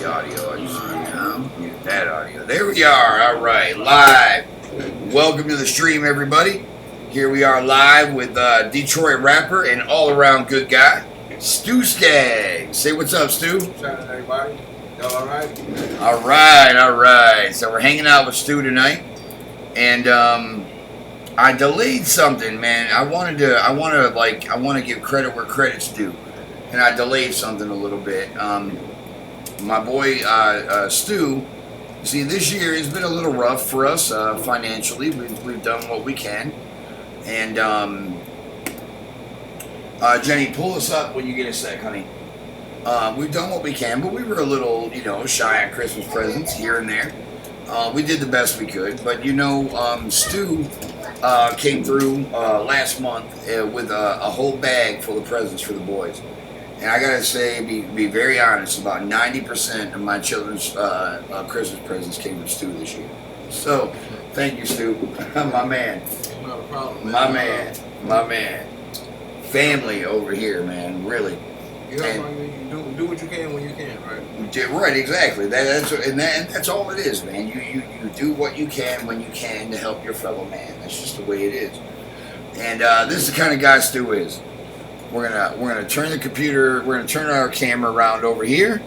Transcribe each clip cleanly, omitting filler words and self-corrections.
the audio. I just mute that audio. There we are. All right, live. Welcome to the stream, everybody. Here we are live with Detroit rapper and all-around good guy, Stu Skaggs. Say what's up, Stu. What's happening, everybody? Y'all all right? All right. So we're hanging out with Stu tonight, and I delayed something, man. I want to give credit where credit's due, and I delayed something a little bit. My boy Stu. See, this year has been a little rough for us financially. We've done what we can, and Jenny, pull us up when you get a sec, honey. We've done what we can, but we were a little, shy on Christmas presents here and there. We did the best we could, but Stu came through last month with a whole bag full of presents for the boys. And I gotta say, be very honest, about 90% of my children's Christmas presents came from Stu this year. So, thank you, Stu. My man. Not a problem, man. My man. Family over here, man, really. You do what you can when you can, right? Right, exactly. That's all it is, man. You do what you can when you can to help your fellow man. That's just the way it is. And this is the kind of guy Stu is. We're gonna turn the computer. We're gonna turn our camera around over here,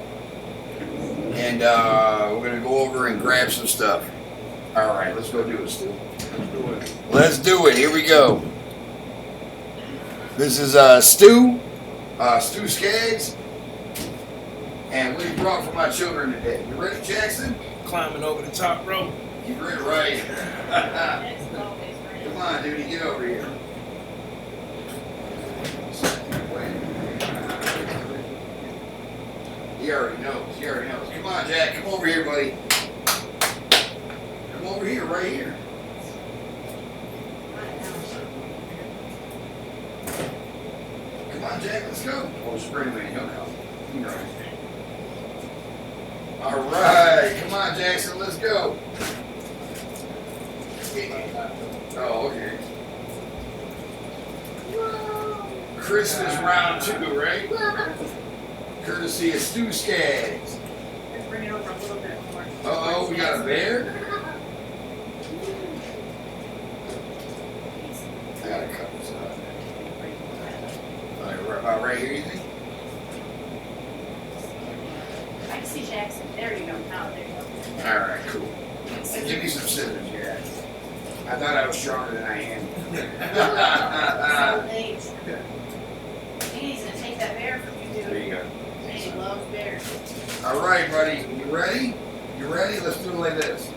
and we're gonna go over and grab some stuff. All right, let's go do it, Stu. Let's do it. Here we go. This is Stu Skaggs, and what he brought for my children today. You ready, Jackson? Climbing over the top rope. You ready, right? Come on, dude, get over here. He already knows. Come on, Jack. Come over here, buddy. Come over here, right here. Come on, Jack. Let's go. Oh, Springman, he'll come. All right. Come on, Jackson. Let's go. Oh, okay. Christmas round 2, right? Courtesy of Stu Skaggs. Let's bring it over a little bit more. Uh-oh, we got a bear? I gotta cut this out. Right here, you think? I can see Jackson. There you go. Now, there you go. All right, cool. Give me some scissors, yeah. I thought I was stronger than I am. So late. He's going to take that bear from you, dude. There you go. And he loves bears. All right, buddy. You ready? You ready? Let's do it like this.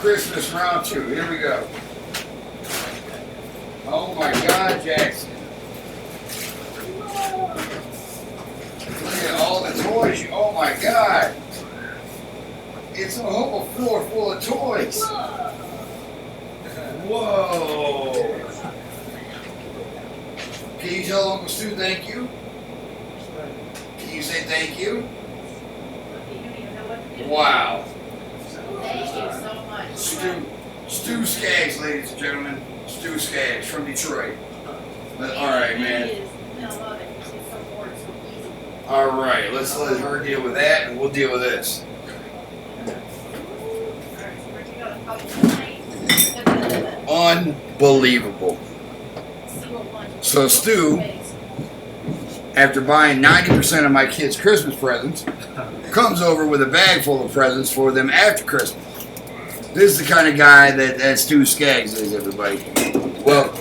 Christmas round 2. Here we go. Oh my God, Jackson. Look at all the toys. Oh my God. It's a whole floor full of toys. Whoa. Can you tell Uncle Stu thank you? Can you say thank you? Wow. Thank you so much. Stu Skaggs, ladies and gentlemen. Stu Skaggs from Detroit. All right, man. He is going to love it. He's so bored, so easy. All right, let's let her deal with that, and we'll deal with this. Unbelievable. So Stu, after buying 90% of my kids' Christmas presents, comes over with a bag full of presents for them after Christmas. This is the kind of guy that Stu Skaggs is, everybody. Well,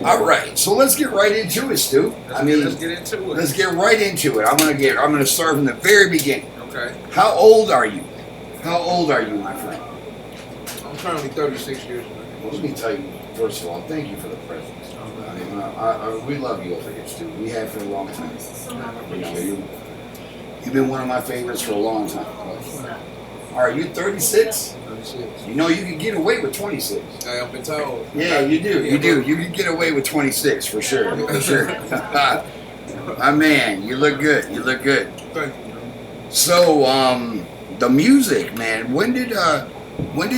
all right, so let's get right into it, Stu. Let's get into it. Let's get right into it. I'm gonna start from the very beginning. Okay. How old are you? How old are you, my friend? I'm currently 36 years old. Well, let me tell you, first of all, thank you for the presents. We love you over here, Stu. We have for a long time. You've been one of my favorites for a long time. All right, you 36? 36. You know you can get away with 26. I have been told. Yeah, you do. You do. You can get away with 26 for sure. For sure. My man, you look good. You look good. Thank you. So, the music, man. When did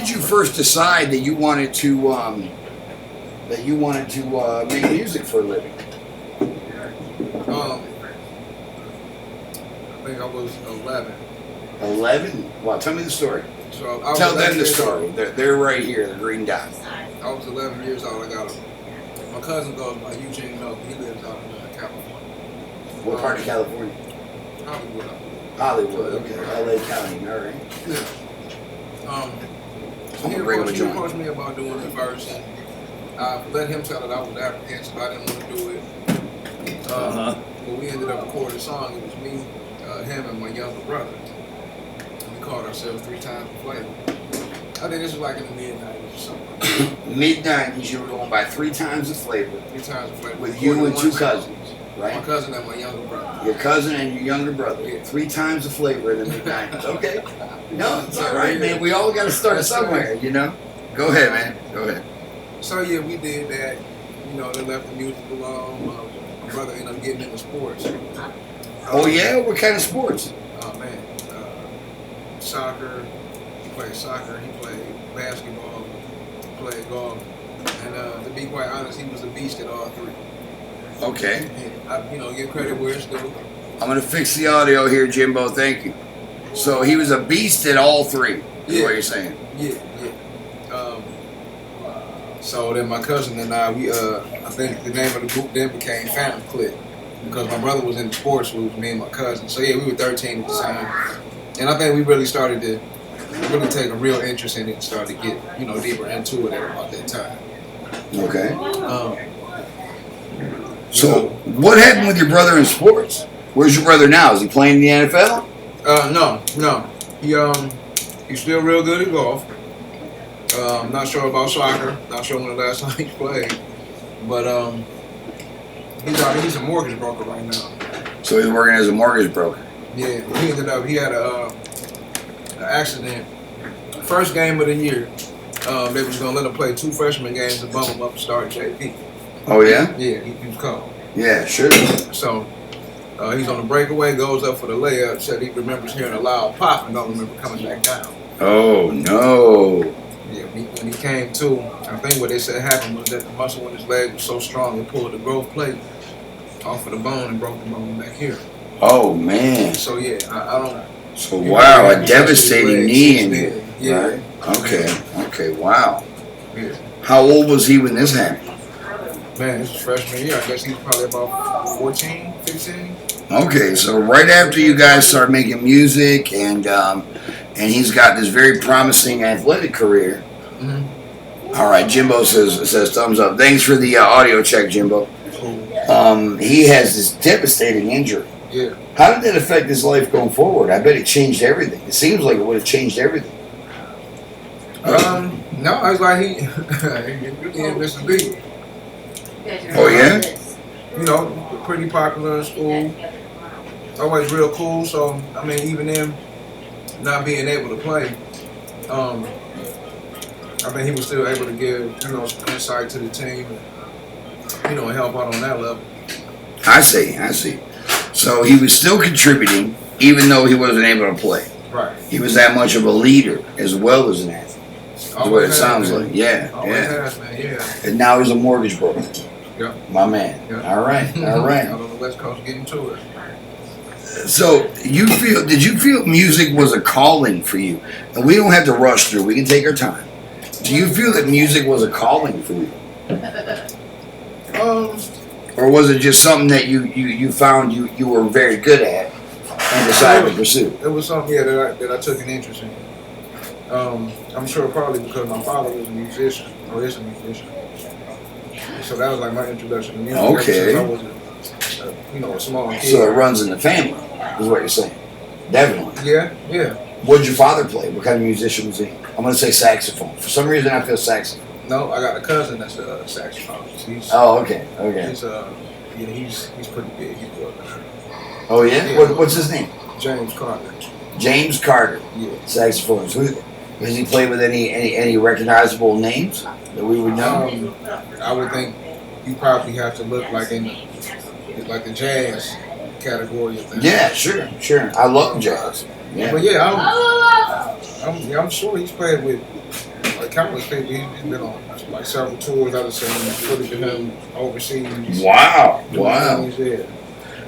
you first decide that you wanted to make music for a living? think I was 11. 11? Well, tell me the story. So I was Tell 11 them the years story. old. They're right here, the green dot. I was 11 years old. I got my cousin goes by Eugene Noble. He lives out in California. What part of California? Hollywood. Hollywood, okay. LA County, all right. Yeah. So I'm he gonna bring him a approached, joint. me about doing the verse, and I let him tell it I was apprehensive. I didn't want to do it. But we ended up recording a song. It was me, him, and my younger brother. We called ourselves 3 Times the Flavor. I think this was like in the mid-90s or something. Mid-90s, you were going by 3 times the flavor 3 Times the Flavor. with you and 2 song. cousins, My right? cousin and my younger brother. Your cousin and your younger brother. Yeah. 3 times the flavor in the mid-90s. Okay. No, it's all right, man. We all got to start somewhere, you know? Go ahead, man. Go ahead. So yeah, we did that. You know, they left the music alone. My brother ended up getting into sports. Oh, yeah? What kind of sports? Oh man, soccer. He played soccer. He played basketball. He played golf. And to be quite honest, he was a beast at all 3. Okay. And I, give credit where it's due. I'm going to fix the audio here, Jimbo. Thank you. So he was a beast at all 3, is Yeah. what you're saying. Yeah. So then my cousin and I think the name of the group then became Family Clique because my brother was in the sports, so it was me and my cousin. So yeah, we were 13 at the time, and I think we really started to really take a real interest in it and started to get deeper into it at about that time. Okay. So So what happened with your brother in sports? Where's your brother now? Is he playing in the NFL? no, he's still real good at golf. Not sure about soccer. Not sure when the last time he played, but he's a mortgage broker right now. So he's working as a mortgage broker. Yeah, he had an accident. First game of the year, they was gonna let him play 2 freshman games to bump him up and start JP. Oh, yeah? Yeah, he was cold. Yeah, sure. So he's on the breakaway, goes up for the layup. Said he remembers hearing a loud pop and don't remember coming back down. Oh, no. Yeah, when he came to, I think what they said happened was that the muscle in his leg was so strong it pulled the growth plate off of the bone and broke the bone back here. Oh, man. So yeah, I don't. So, wow, a devastating knee injury. Yeah. Right? Okay, wow. Yeah. How old was he when this happened? Man, this was freshman year. I guess he was probably about 14, 15. Okay, so right after you guys start making music and he's got this very promising athletic career. Mm-hmm. All right, Jimbo says thumbs up. Thanks for the audio check, Jimbo. Cool. He has this devastating injury. Yeah. How did that affect his life going forward? I bet it changed everything. It seems like it would have changed everything. No, I was like he really missed the beat. Oh, yeah? Pretty popular in school. Always real cool. So I mean, even him not being able to play, I think he was still able to give some insight to the team, and help out on that level. I see. So he was still contributing even though he wasn't able to play. Right. He was that much of a leader as well as an athlete. That's what it sounds like. Yeah, Always yeah. has, man. Yeah. And now he's a mortgage broker. Yeah. My man. Yeah. All right. Out on the West Coast, getting to it. So did you feel music was a calling for you? And we don't have to rush through. We can take our time. Do you feel that music was a calling for you? Or was it just something that you found you were very good at and decided to pursue? It was something, that I took an interest in. I'm sure probably because my father was a musician, or is a musician. So that was like my introduction to music. Okay. Ever since I was a small kid. So it runs in the family, is what you're saying. Definitely. Yeah. What did your father play? What kind of musician was he? I'm going to say saxophone. For some reason, I feel saxophone. No, I got a cousin that's a saxophonist. Oh, okay. He's pretty big. He's good. Oh, yeah? Yeah. What's his name? James Carter. James Carter. Yeah. Saxophonist. Has he played with any recognizable names that we would know? I would think you probably have to look like in the jazz category of things. Yeah, sure. I love jazz. Yeah. But I'm sure he's played with countless people. He's been on like several tours. I've seen footage of him overseas. Wow. Yeah.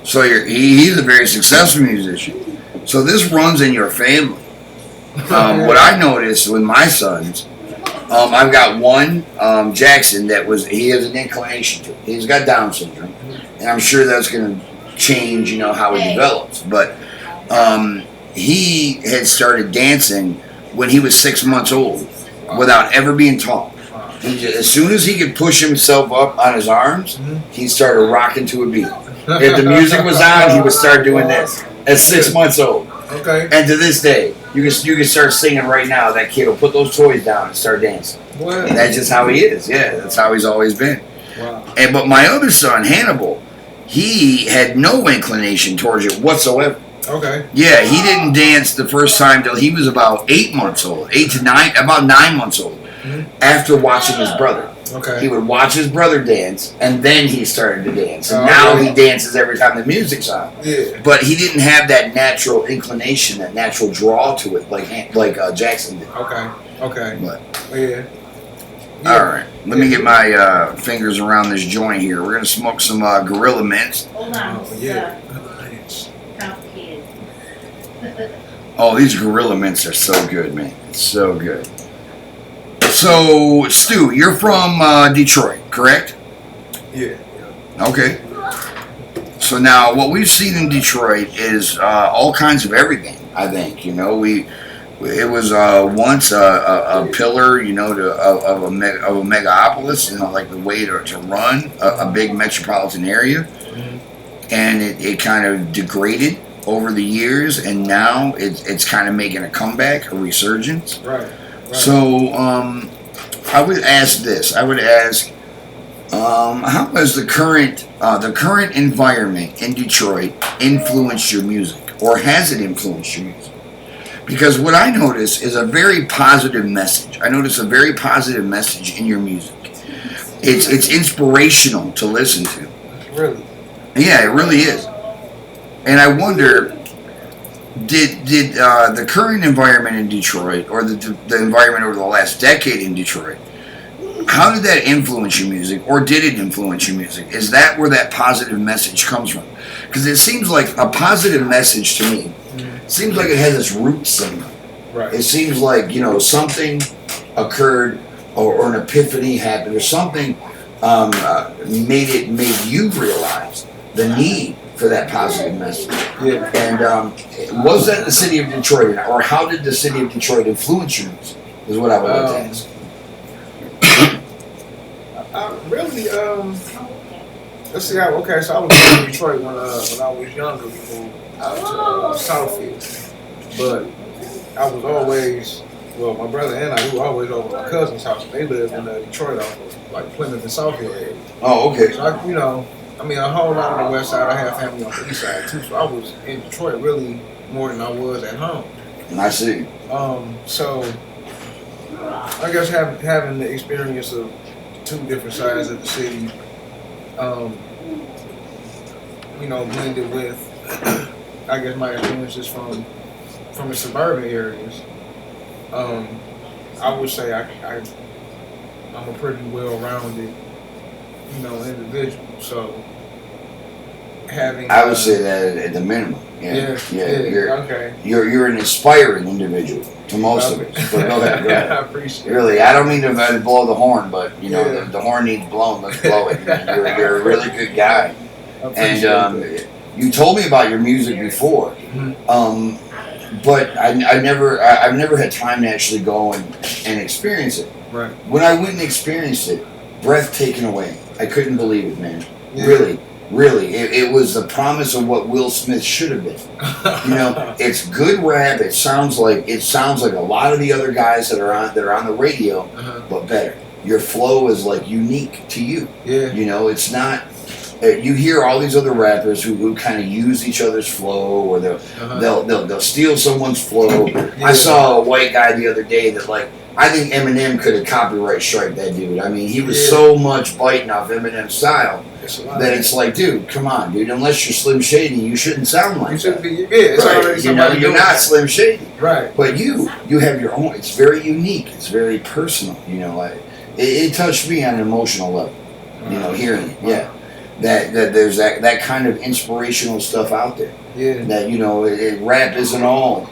So he's a very successful musician. So this runs in your family. What I noticed with my sons, I've got one, Jackson, he has an inclination to it. He's got Down syndrome, and I'm sure that's going to change, how he develops. But he had started dancing when he was 6 months old, without ever being taught. As soon as he could push himself up on his arms, he started rocking to a beat. If the music was on, he would start doing this at 6 months old. Okay. And to this day, you can start singing right now. That kid will put those toys down and start dancing. Wow. And that's just how he is. Yeah, that's how he's always been. Wow. But my other son, Hannibal, he had no inclination towards it whatsoever. Okay. Yeah, he didn't dance the first time till he was about 8 months old, 8 to 9, about 9 months old. After watching his brother. Okay. He would watch his brother dance, and then he started to dance. And now he dances every time the music's on. Yeah. But he didn't have that natural inclination, that natural draw to it, like Jackson did. Okay. Okay. But yeah. all right, let me get my fingers around this joint here. We're gonna smoke some Gorilla Mints. Hold on, Oh, this yeah. is complicated. Oh, these Gorilla Mints are so good, man. It's so good. So, Stu, you're from Detroit, correct? Yeah. Okay. So now, what we've seen in Detroit is all kinds of everything. I think it was once a pillar, of a megapolis, like the way to run a big metropolitan area, and it kind of degraded over the years, and now it's kind of making a comeback, a resurgence. Right. So, I would ask this. I would ask, how has the current environment in Detroit influenced your music, or has it influenced your music? Because what I notice is a very positive message. I notice a very positive message in your music. It's inspirational to listen to. Really? Yeah, it really is. And I wonder, did the current environment in Detroit, or the environment over the last decade in Detroit, how did that influence your music, or did it influence your music? Is that where that positive message comes from? Because it seems like a positive message to me seems like it has its roots somewhere. Right. It seems like something occurred, or an epiphany happened, or something made you realize the need for that positive message. Yeah. And was that the city of Detroit, or how did the city of Detroit influence your music? Is what I would like to ask. Really, let's see. Okay, so I was in Detroit when I was younger. We moved out to Southfield, but I was always, my brother and I, we were always over at my cousin's house. They lived in Detroit, off of like Plymouth and Southfield area. Oh, okay. So a whole lot on the west side. I have family on the east side too. So I was in Detroit really more than I was at home. I see. So I guess having the experience of two different sides of the city, blended with, I guess, my experiences from the suburban areas, I would say I'm a pretty well-rounded, individual. So having, I would say that at the minimum. Yeah. You're an inspiring individual to most of us. But go ahead. I appreciate it. Really, I don't mean to blow the horn, but the horn needs blown. Let's blow it. You're a really good guy. And you told me about your music before, but I've never had time to actually go and experience it. Right. When I went and experienced it, breath taken away. I couldn't believe it, man. Yeah. Really, it was the promise of what Will Smith should have been. It's good rap. It sounds like a lot of the other guys that are on the radio, but better. Your flow is like unique to you. Yeah. It's not. You hear all these other rappers who kind of use each other's flow, or they'll steal someone's flow. Yeah. I saw a white guy the other day that I think Eminem could have copyright strike that dude. I mean, he was so much biting off Eminem's style that it's like, dude, come on, dude. Unless you're Slim Shady, you shouldn't sound like that. It's already you're not Slim Shady. Right. But you have your own. It's very unique. It's very personal. It touched me on an emotional level. Hearing it. Yeah. that there's that kind of inspirational stuff out there. Yeah. That rap isn't all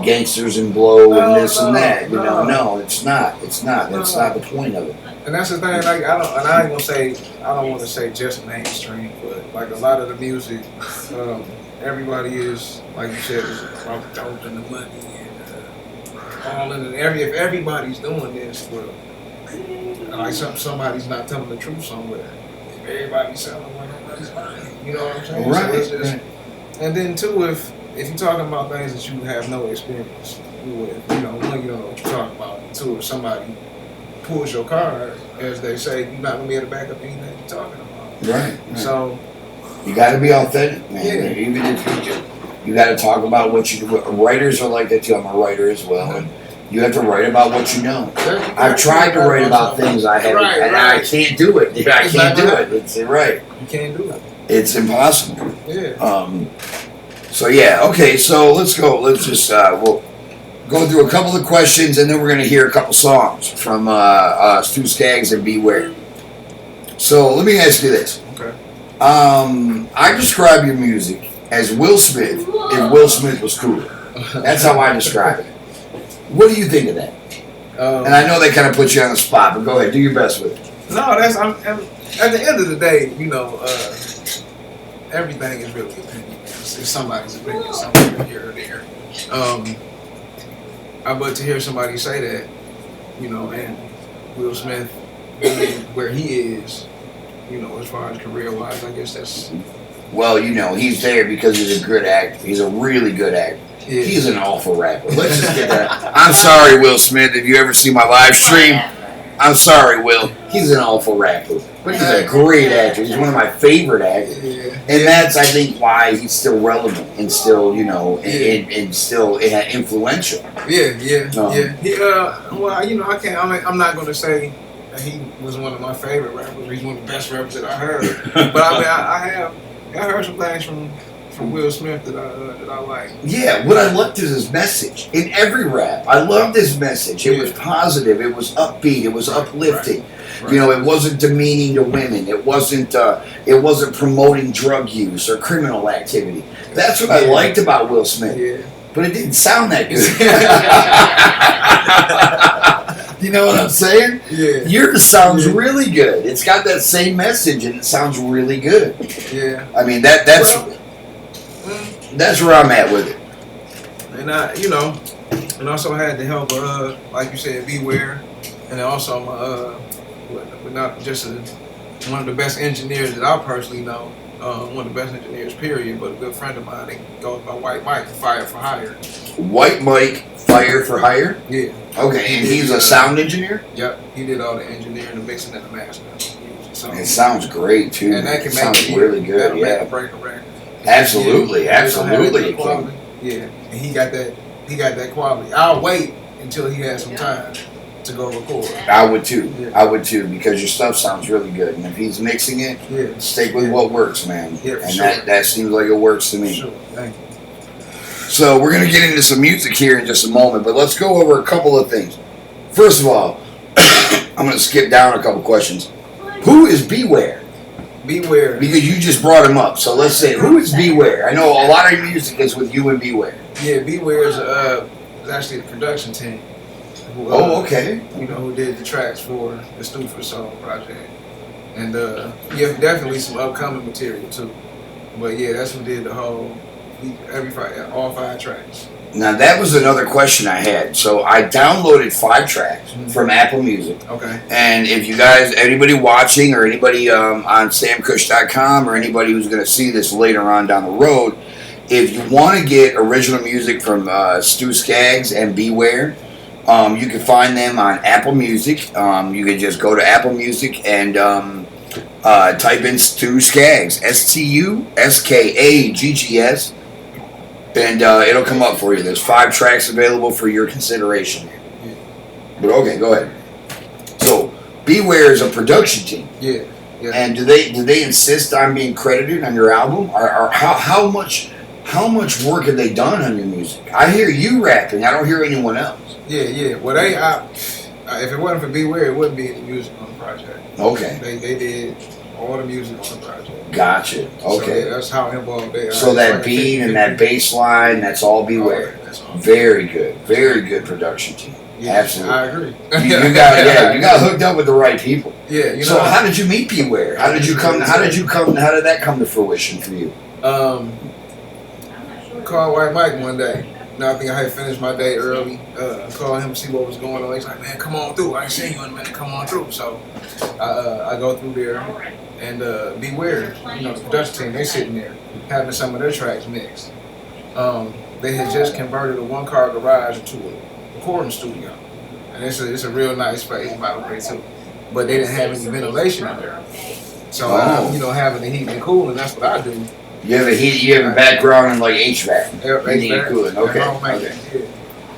gangsters and blow and this and that. No, it's not. It's not. That's not the point of it. And that's the thing. Like I ain't gonna say. I don't want to say just mainstream, but like a lot of the music, everybody is like you said, is about dope and the money and all in it. If everybody's doing this, well, like somebody's not telling the truth somewhere. If everybody's selling, well, nobody's buying. You know what I'm saying? Right. So it's just, and then too, if you're talking about things that you have no experience with, one, you don't know what you're talking about. And two, if somebody pulls your card, as they say, you're not gonna be able to back up anything you're talking about. Right. So you got to be authentic, man. Yeah. Even if you got to talk about what you do. Writers are like that too. I'm a writer as well, and you have to write about what you know. I've tried to write about things I haven't, and I can't do it. I can't do it. It's right. You can't do it. It's impossible. Yeah. So yeah, okay. So let's go. Let's just we'll go through a couple of questions, and then we're gonna hear a couple songs from Stu Skaggs and Beware. So let me ask you this. Okay. I describe your music as Will Smith if Will Smith was cooler. That's how I describe it. What do you think of that? And I know they kind of put you on the spot, but go ahead, do your best with it. No, I'm at the end of the day, everything is really opinion. It's somebody's opinion, somewhere here or there. But to hear somebody say that, and Will Smith being where he is, as far as career-wise, I guess that's... Well, he's there because he's a good actor. He's a really good actor. Yeah. He's an awful rapper. Let's just get that. I'm sorry, Will Smith, if you ever see my live stream. I'm sorry, Will. He's an awful rapper. But he's a great actor. He's one of my favorite actors. Yeah. And that's, I think, why he's still relevant and still, and still influential. Yeah. I can't. I'm not going to say that he was one of my favorite rappers. He's one of the best rappers that I heard. But I heard some things from Will Smith that I like. Yeah, what I loved is his message in every rap. I loved his message. It was positive. It was upbeat. It was uplifting. Right. It wasn't demeaning to women. It wasn't promoting drug use or criminal activity. That's what I liked about Will Smith. Yeah. But it didn't sound that good. You know what I'm saying? Yeah. Yours sounds really good. It's got that same message and it sounds really good. Yeah. I mean that's where I'm at with it. And and also had the help of like you said, Beware, and also not just one of the best engineers that I personally know, one of the best engineers period, but a good friend of mine. He goes by White Mike, Fire for Hire. White Mike, Fire for Hire? Yeah. Okay, and he's a sound engineer? Yep, he did all the engineering, the mixing, and the mastering. So, it sounds great too. And that can it sounds really good. That'll Yeah. make or break a record. Absolutely, Yeah, absolutely. It can. Yeah, and he got that quality. I'll wait until he has some time to go record. I would too. Yeah. I would too, because your stuff sounds really good. And if he's mixing it, stick with what works, man. Yeah, and sure. that seems like it works to me. Sure. Thank you. So we're gonna get into some music here in just a moment, but let's go over a couple of things. First of all, I'm gonna skip down a couple questions. Who is Beware? Beware. Because you just brought him up. So let's say, who is Beware? I know a lot of your music is with you and Beware. Yeah, Beware is actually the production team. Who, okay. Who did the tracks for the Stu for Soul project. And definitely some upcoming material too. But yeah, that's who did the whole, all 5 tracks. Now that was another question I had. So I downloaded 5 tracks from Apple Music. Okay. And if you guys, anybody watching or anybody on samkush.com or anybody who's going to see this later on down the road, if you want to get original music from Stu Skaggs and Beware, you can find them on Apple Music. You can just go to Apple Music and type in Stu Skaggs, StuSkaggs, and it'll come up for you. There's 5 tracks available for your consideration. But okay, go ahead. So Beware is a production team. Yeah. And do they insist on being credited on your album, or how much work have they done on your music? I hear you rapping. I don't hear anyone else. Yeah. Well, if it wasn't for Beware, it wouldn't be any music on the project. Okay. They did all the music on the project. Gotcha. Okay. So, that's how involved they are. So that beat and that bass line, that's all Beware. That's all. Very good production team. Yeah, Absolutely. I agree. You got hooked up with the right people. Yeah, you know. So how did you meet Beware? How did that come to fruition for you? Called White Mike one day. Now I think I had finished my day early. Called him to see what was going on. He's like, man, come on through. I ain't seen you in a minute. Come on through. So I go through there, and Beware, the production team, they sitting there having some of their tracks mixed. They had just converted a one-car garage into a recording studio, and it's a real nice space, by the way, too. But they didn't have any ventilation in there, so having the heat and cooling, that's what I do. You have a background in like HVAC. Heating and cooling. Okay. Yeah.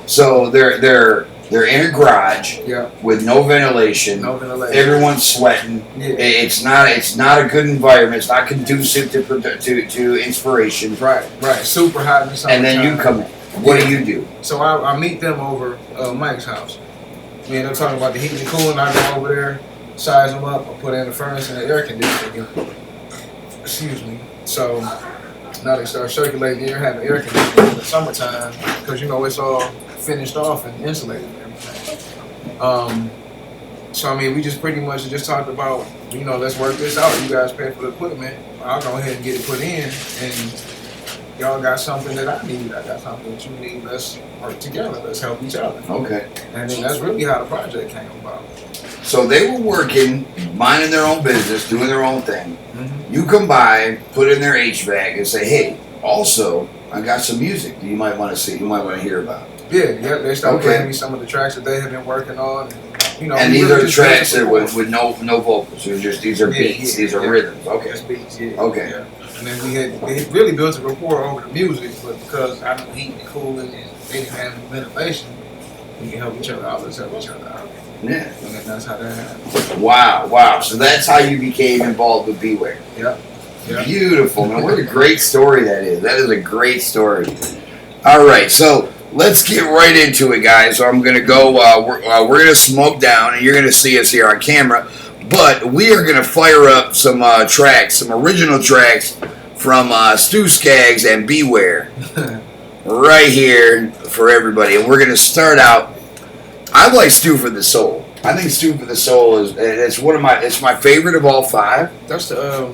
So they're in a garage with no ventilation. No ventilation. Everyone's sweating. Yeah. It's not a good environment. It's not conducive to inspiration. Right. Super hot in the summertime. And then you come in. What do you do? So I meet them over Mike's house. Me and them talking about the heating and cooling. I go over there, size them up, I put in the furnace and the air conditioning. Excuse me. So now they start circulating the air, having air conditioning in the summertime because it's all finished off and insulated and everything. So I mean, we just pretty much just talked about let's work this out. You guys pay for the equipment. I'll go ahead and get it put in, and y'all got something that I need. I got something that you need. Let's work together. Let's help each other. Okay. And then that's really how the project came about. So they were working, minding their own business, doing their own thing. Mm-hmm. You come by, put in their HVAC, and say, "Hey, also, I got some music that you might want to see. You might want to hear about." Yeah. They started playing me some of the tracks that they have been working on. And these are the tracks that with no vocals. These are beats. These are rhythms. Okay. That's beats. Yeah. Okay. Yeah. And then they really built a rapport over the music, but because I know heat and cooling and they didn't have any ventilation, we can help each other out. Let's help each other out. Yeah. And that's how that happened. Wow. So that's how you became involved with Beware. Yeah. Beautiful, man. What a great story that is. That is a great story. All right, so let's get right into it, guys. So I'm going to go, we're going to smoke down, and you're going to see us here on camera. But we are going to fire up some tracks, some original tracks from Stu Skaggs and Beware right here for everybody. And we're going to start out. I like Stew for the Soul. I think Stew for the Soul it's my favorite of all five. That's the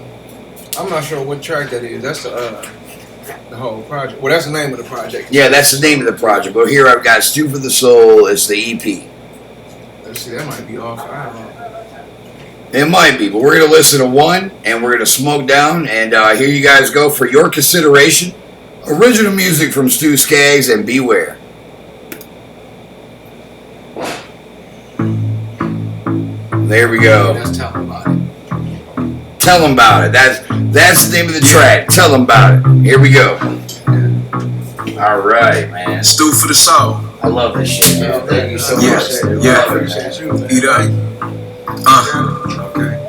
I'm not sure what track that is. That's the whole project. Well, that's the name of the project. Yeah, that's the name of the project. But here I've got Stew for the Soul. It's the EP. Let's see, that might be all five. It might be, but we're going to listen to one, and we're going to smoke down, and here you guys go for your consideration. Original music from Stu Skaggs and Beware. There we go. That's Tell 'em About It. Tell 'em about it. That's the name of the track. Tell 'em about it. Here we go. All right, man. Stew for the Soul. I love this shit, man. Thank you so much. Yeah. Appreciate you, man. You done? Okay.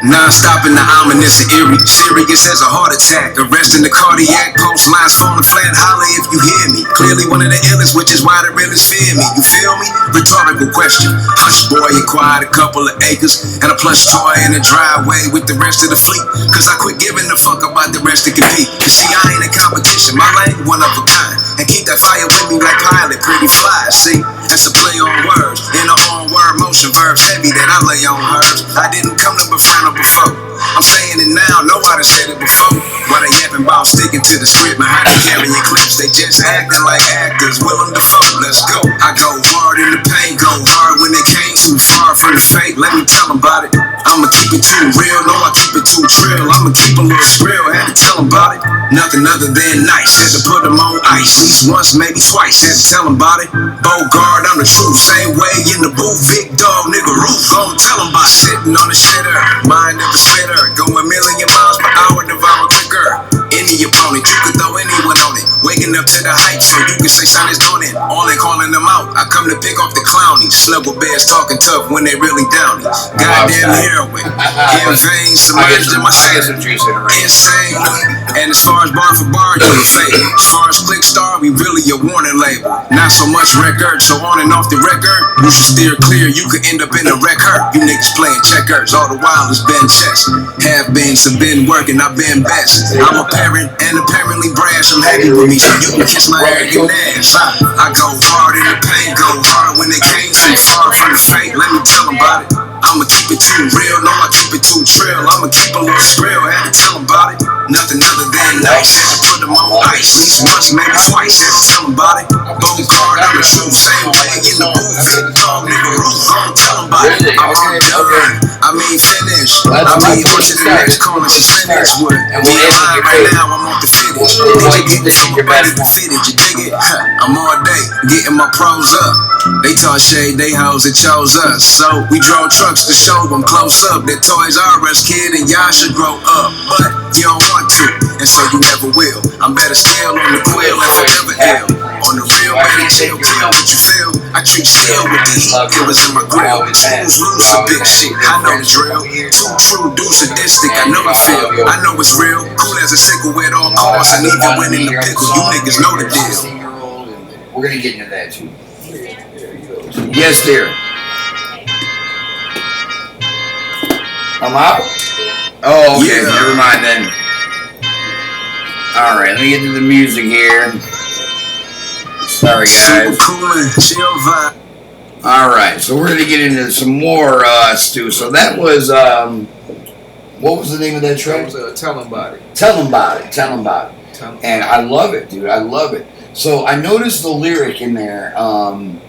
Non-stop in the ominous and eerie, serious as a heart attack. Arrest in the cardiac, post lines falling flat, holler if you hear me. Clearly one of the illest, which is why the realest fear me. You feel me? Rhetorical question. Hush boy, acquired a couple of acres and a plush toy in the driveway with the rest of the fleet. Cause I quit giving a fuck about the rest to compete. You see, I ain't in competition, my lane one of a kind. And keep that fire with me like pilot, pretty fly. See, that's a play on words. In a on word motion, verbs heavy that I lay on hers. I didn't come to befriend her before. I'm saying it now, nobody said it before. Why they yapping about sticking to the script and how they carrying clips? They just acting like actors, Willem Dafoe. Let's go. I go hard in the paint, go hard when they came too far from the fake. Let me tell them about it. I'ma keep it too real, no, I keep it too trill. I'ma keep a little skrill, had to tell them about it. Nothing other than nice, had to put them on ice. At least once, maybe twice, had to tell them about it. Bogard, I'm the truth, same way in the booth. Big dog, nigga, roof, gon' tell them about it. Sitting on the shitter, mind of a spitter. Going a million miles per hour, devour quicker. Any opponent, you could throw anyone on it. Waking up to the hype, so you can say son is doing it. All in calling them out, I come to pick off the clownies. Snuggle bears talking tough when they really downy. Goddamn heroin, moving. In vain, submerged in my sanity. Insane. And as far as bar for bar, you a fake. As far as Click Star, we really a warning label. Not so much record, so on and off the record, you should steer clear. You could end up in a wreck hurt. You niggas playing checkers, all the while it's been chess. Have been, some been working, I've been best. I'm a parent and apparently brash. I'm happy with me, so you can kiss my arrogant ass. I go hard and the pain go hard when it came so far from the fake. Let me tell them about it. I'ma keep it too real, no, I keep it too trill. I'ma keep a little skrill, had to tell them about it. Nothing other than nice, had to put them on ice. At least once, maybe twice, had to tell them about it. Bone card, I'm the truth, same way in the booth. Dog nigga roof, gon' tell them about it. I'm on done, I mean finish. I mean on to the next corner, she finished with. Me alive right now, I'm on the finish. Nigga getting from a body to finish, you dig it? I'm all day, getting my pros up. They taught shade, they hoes, they chose us. So we drove trucks to show them close up. That Toys R Us kid and y'all should grow up. But you don't want to, and so you never will. I'm better still on the quill and forever ill. On the real, better chill, tell what you feel. I treat skill with the heat, it was in my grill. Tools loose for big shit, I know the drill. Too true, do sadistic, I know the feel. I know it's real, cool as a sickle at all costs. And even when in the pickle, you niggas know the deal. We're gonna get into that too. Yes, dear. I'm out? Oh, okay, Yeah. never mind then. Alright, let me get to the music here. Sorry, Super guys. cool and chill vibe. Alright, so we're gonna get into some more, Stu. So that was, what was the name of that That track? was Tell 'em About It. Tell them about it, tell them about it. Tell 'em. And I love it, dude, I love it. So I noticed the lyric in there, in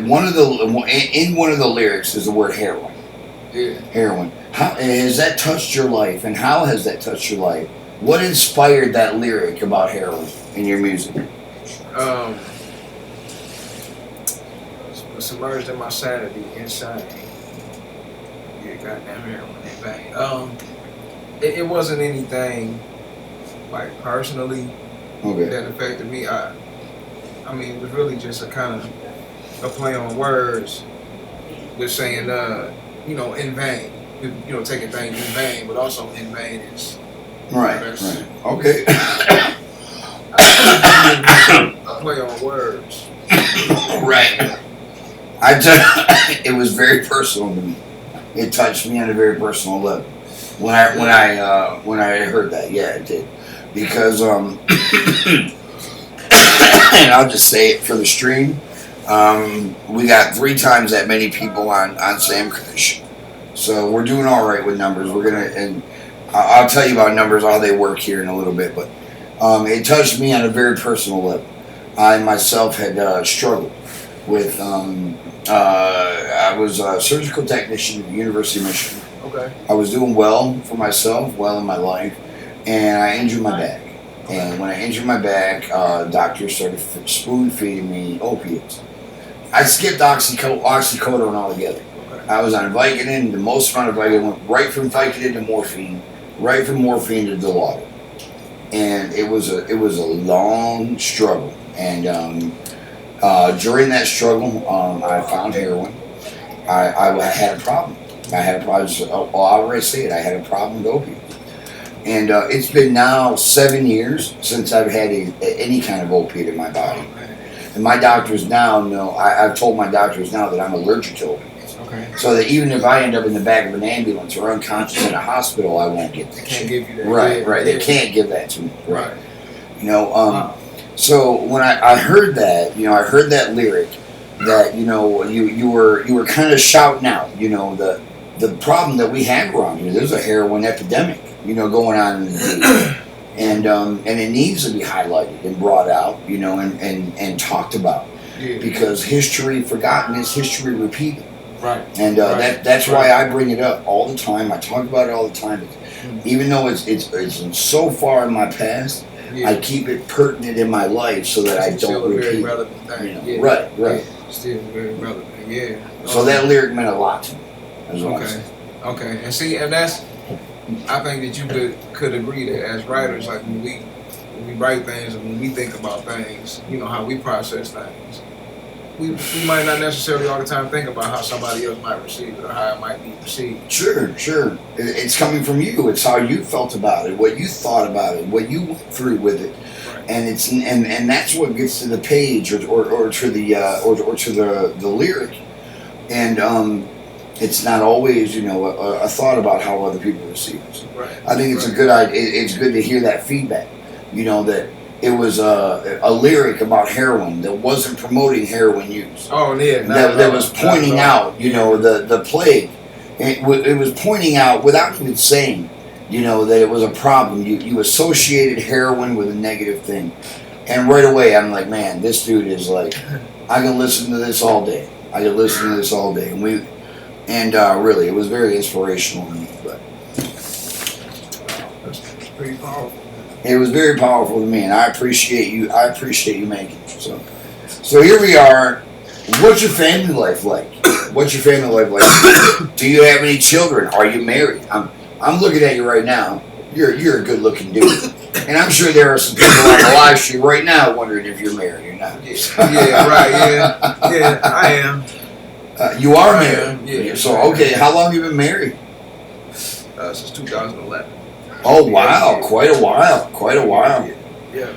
one of the lyrics is the word heroin. Yeah. Heroin. How has that touched your life, and how has that touched your life? What inspired that lyric about heroin in your music? Submerged in my sanity, insane. Yeah, goddamn heroin in vain. It wasn't anything like personally Okay. that affected me. I mean, it was really just a kind of a play on words with saying, in vain. Taking things in vain, but also in vain is Right. Okay. a play on words. Right. It was very personal to me. It touched me on a very personal level when I heard that. Yeah, it did, because and I'll just say it for the stream. We got 3 times that many people on Sam Kush, so we're doing all right with numbers. We're gonna, and I'll tell you about numbers, how they work here in a little bit, but it touched me on a very personal level. I myself had struggled with. I was a surgical technician at the University of Michigan. Okay. I was doing well for myself, well in my life, and I injured my back. And when I injured my back, doctors started spoon feeding me opiates. I skipped oxycodone altogether. Okay. I was on Vicodin. The most amount of Vicodin went right from Vicodin to morphine, right from morphine to Dilaudid. And it was a long struggle. And during that struggle, I found heroin. I had a problem. I had a problem. I'll already say it. I had a problem with opiates. And it's been now 7 years since I've had any kind of opiate in my body. And my doctors now know, I've told my doctors now that I'm allergic to opiates. Okay. So that even if I end up in the back of an ambulance or unconscious in a hospital, I won't get that Can't shit. give you that. Right, Yeah, right. yeah. They can't give that to me. Right. Wow. So when I heard that, I heard that lyric, that you were kind of shouting out, the problem that we have around here. There's a heroin epidemic, going on in the city. And it needs to be highlighted and brought out, and talked about, Yeah. because history forgotten is history repeated. Right. And Right. that's why I bring it up all the time. I talk about it all the time. Even though it's so far in my past, Yeah. I keep it pertinent in my life so that I It's still don't a very repeat. relevant thing. Yeah. Right. Yeah. Still very relevant. Yeah. So that lyric meant a lot to me. That's what I'm Okay. saying. Okay. And see, and that's, I think that you could agree that as writers, like when we write things and when we think about things, how we process things. we might not necessarily all the time think about how somebody else might receive it or how it might be perceived. Sure. It's coming from you. It's how you felt about it, what you thought about it, what you went through with it, Right. and it's and that's what gets to the page or to the or to the lyric, and it's not always a thought about how other people receive it. Right. I think it's a good idea. It's good to hear that feedback. That it was a lyric about heroin that wasn't promoting heroin use. Oh yeah. That was pointing out, the plague. It was pointing out without even saying, that it was a problem. You associated heroin with a negative thing, and right away I'm like, man, this dude is like, I can listen to this all day. And really, it was very inspirational to me. But That's pretty powerful. it was very powerful to me, and I appreciate you. Making it. So here we are. What's your family life like? Do you have any children? Are you married? I'm looking at you right now. You're a good looking dude, and I'm sure there are some people on the live stream right now wondering if you're married or not. Yeah, right. Yeah, I am. You are I married. am, yeah. So okay, how long have you been married? Since 2011. Oh wow, quite a while. Yeah.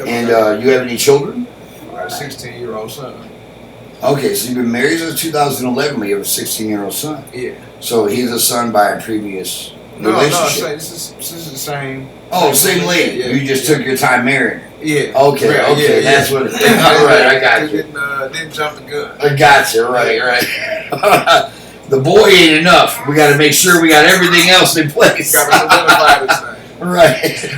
And you have any children? I got a 16-year-old son. Okay, so you've been married since 2011, but you have a 16-year-old son. Yeah. So he's a son by a previous relationship. No, this is the same. Oh, same lady. Yeah, You just took your time marrying her. Yeah. Okay, Yeah, okay, yeah, that's yeah. what. All right, I got you. Didn't jump the gun. I got you. Right. The boy ain't enough. We got to make sure we got everything else in place. Got to solidify this thing. Right.